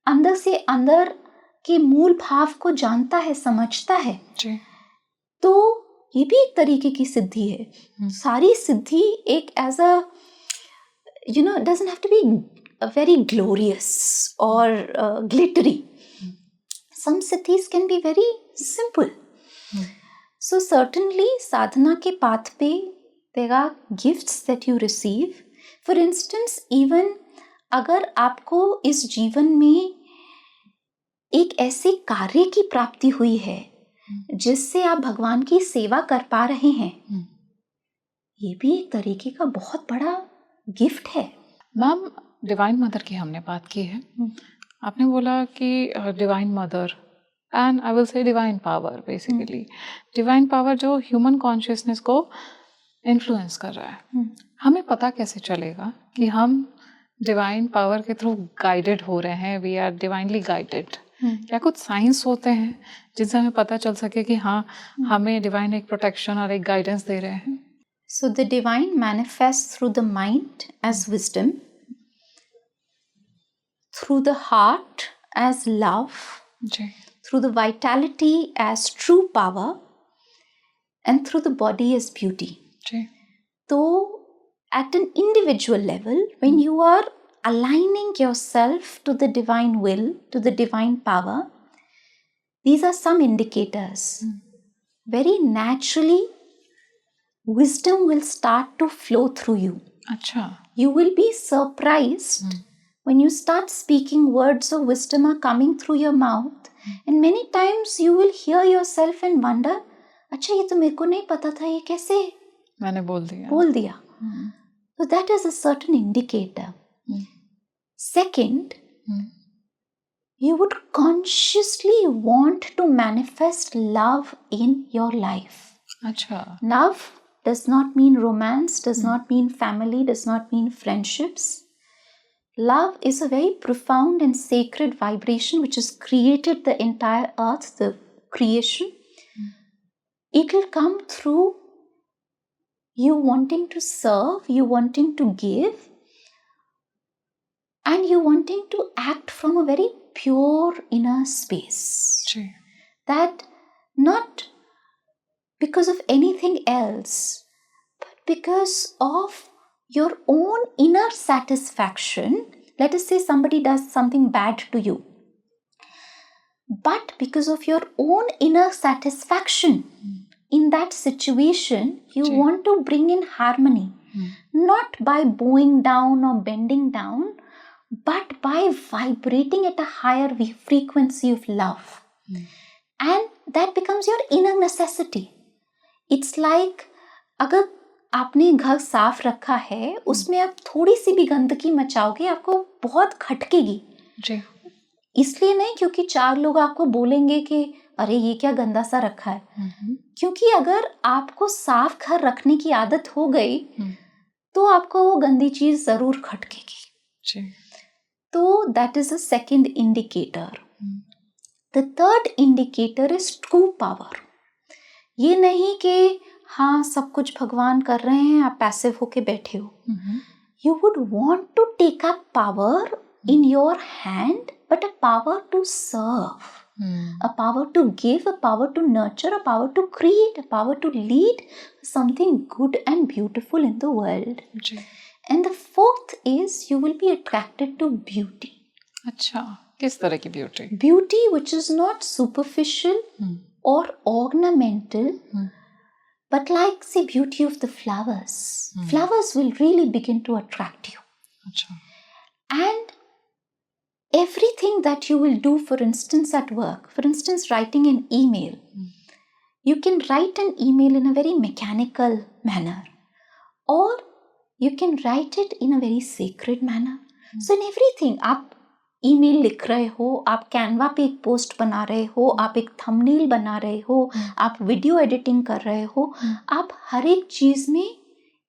अंदर से अंदर के मूल भाव को जानता है, समझता है जी। तो ये भी एक तरीके की सिद्धि है। सारी सिद्धि एक age a you know, it doesn't have to be very glorious or glittery. Some siddhis can be very simple. So certainly sadhana ke path pe there are gifts that you receive. For instance, even अगर आपको इस जीवन में एक ऐसे कार्य की प्राप्ति हुई है जिससे आप भगवान की सेवा कर पा रहे हैं, ये भी एक तरीके का बहुत बड़ा गिफ्ट है। मैम, डिवाइन मदर की हमने बात की है, आपने बोला कि divine mother and I will say divine power, basically divine power जो ह्यूमन कॉन्शियसनेस को इन्फ्लुएंस कर रहा है, हमें पता कैसे चलेगा कि हम डिवाइन पावर के थ्रू गाइडेड हो रहे हैं, वी आर डिवाइनली गाइडेड? क्या कुछ साइंस होते हैं जिनसे हमें पता चल सके कि हाँ हमें डिवाइन एक प्रोटेक्शन और एक गाइडेंस दे रहे हैं? So the divine manifests through the mind as wisdom, through the heart as love, through the vitality as true power, and through the body as beauty. So at an individual level, when you are aligning yourself to the divine will, to the divine power, these are some indicators. Very naturally wisdom will start to flow through you. अच्छा. You will be surprised when you start speaking, words of wisdom are coming through your mouth, and many times you will hear yourself and wonder, अच्छा ये तो मेरे को नहीं पता था, ये कैसे मैंने बोल दिया. So that is a certain indicator. Second, you would consciously want to manifest love in your life. अच्छा. Love does not mean romance, does not mean family, does not mean friendships. Love is a very profound and sacred vibration which has created the entire earth, the creation. It will come through you wanting to serve, you wanting to give, and you wanting to act from a very pure inner space. Ji. That not because of anything else, but because of your own inner satisfaction. Let us say somebody does something bad to you, but because of your own inner satisfaction in that situation, you want to bring in harmony, not by bowing down or bending down, but by vibrating at a higher frequency of love. And that becomes your inner necessity. It's like अगर आपने घर साफ रखा है, उसमें आप थोड़ी सी भी गंदगी मचाओगे, आपको बहुत खटकेगी. जी. इसलिए नहीं क्योंकि 4 लोग आपको बोलेंगे कि अरे ये क्या गंदा सा रखा है, क्योंकि अगर आपको साफ घर रखने की आदत हो गई तो आपको वो गंदी चीज जरूर खटकेगी. जी. तो that is a second indicator. The third indicator is true power. ये नहीं कि हाँ सब कुछ भगवान कर रहे हैं, आप पैसिव होके बैठे हो. You would want to take up power in your hand, but a power to serve, a power to give, a power to nurture, a power to create, a power to lead something good and beautiful in the world. And the fourth is you will be attracted to beauty. अच्छा, किस तरह की beauty? Beauty which is not superficial or ornamental, but like say beauty of the flowers. Flowers will really begin to attract you. अच्छा. And everything that you will do, for instance at work, for instance writing an email, you can write an email in a very mechanical manner, or you can write it in a very sacred manner. So in everything, आप email लिख रहे हो, आप Canva पे एक post बना रहे हो, आप एक थंबनेल बना रहे हो, आप वीडियो एडिटिंग कर रहे हो, आप हर एक चीज में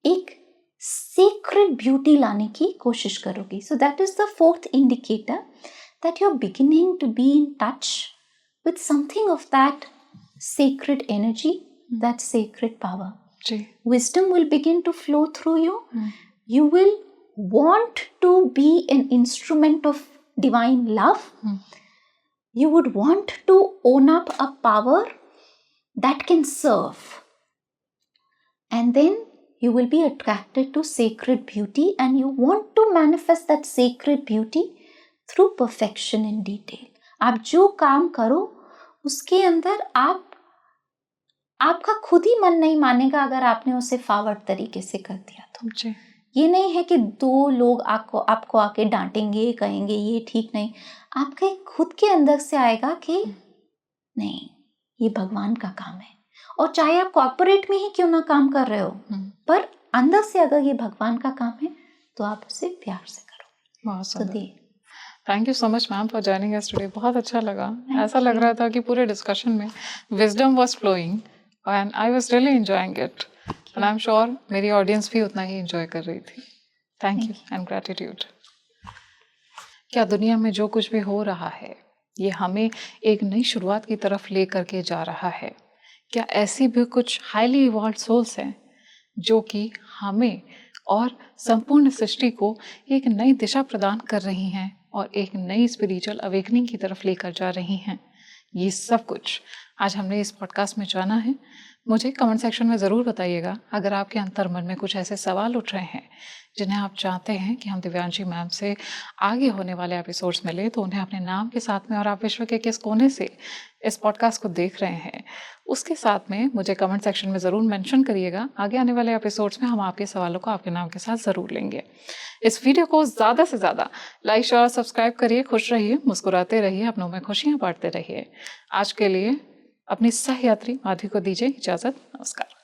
एक sacred beauty लाने की कोशिश करोगी. So that is the fourth indicator that you're beginning to be in touch with something of that sacred energy, that sacred power. Wisdom will begin to flow through you. You will want to be an instrument of divine love. You would want to own up a power that can serve. And then you will be attracted to sacred beauty, and you want to manifest that sacred beauty through perfection in detail. आप जो काम करो उसके अंदर आपका खुद ही मन नहीं मानेगा अगर आपने उसे फॉरवर्ड तरीके से कर दिया तो. ये नहीं है कि 2 लोग आपको आके डांटेंगे, कहेंगे ये ठीक नहीं. आपके खुद के अंदर से आएगा कि नहीं, ये भगवान का काम है. और चाहे आप कॉर्पोरेट में ही क्यों ना काम कर रहे हो, पर अंदर से अगर ये भगवान का काम है तो आप उसे प्यार से करो. बहुत सुंदर. Thank you so much ma'am for joining us today. बहुत अच्छा लगा. ऐसा लग रहा था कि पूरे डिस्कशन में wisdom was flowing and I was really enjoying it, and I am sure मेरी ऑडियंस भी उतना ही एंजॉय कर रही थी. Thank you and gratitude. क्या दुनिया में जो कुछ भी हो रहा है ये हमें एक नई शुरुआत की तरफ ले करके जा रहा है? क्या ऐसी भी कुछ हाईली इवॉल्व सोल्स हैं जो कि हमें और संपूर्ण सृष्टि को एक नई दिशा प्रदान कर रही हैं और एक नई स्पिरिचुअल अवेकनिंग की तरफ लेकर जा रही हैं? ये सब कुछ आज हमने इस पॉडकास्ट में जाना है. मुझे कमेंट सेक्शन में ज़रूर बताइएगा अगर आपके अंतर्मन में कुछ ऐसे सवाल उठ रहे हैं जिन्हें आप चाहते हैं कि हम दिव्यांशी मैम से आगे होने वाले एपिसोड्स में लें, तो उन्हें अपने नाम के साथ में और आप विश्व के किस कोने से इस पॉडकास्ट को देख रहे हैं उसके साथ में मुझे कमेंट सेक्शन में ज़रूर मेंशन करिएगा। आगे आने वाले एपिसोड्स में हम आपके सवालों को आपके नाम के साथ ज़रूर लेंगे। इस वीडियो को ज़्यादा से ज़्यादा लाइक शेयर और सब्सक्राइब करिए। खुश रहिए, मुस्कुराते रहिए, अपनों में खुशियाँ बांटते रहिए। आज के लिए अपनी सह यात्री माधवी को दीजिए इजाज़त। नमस्कार।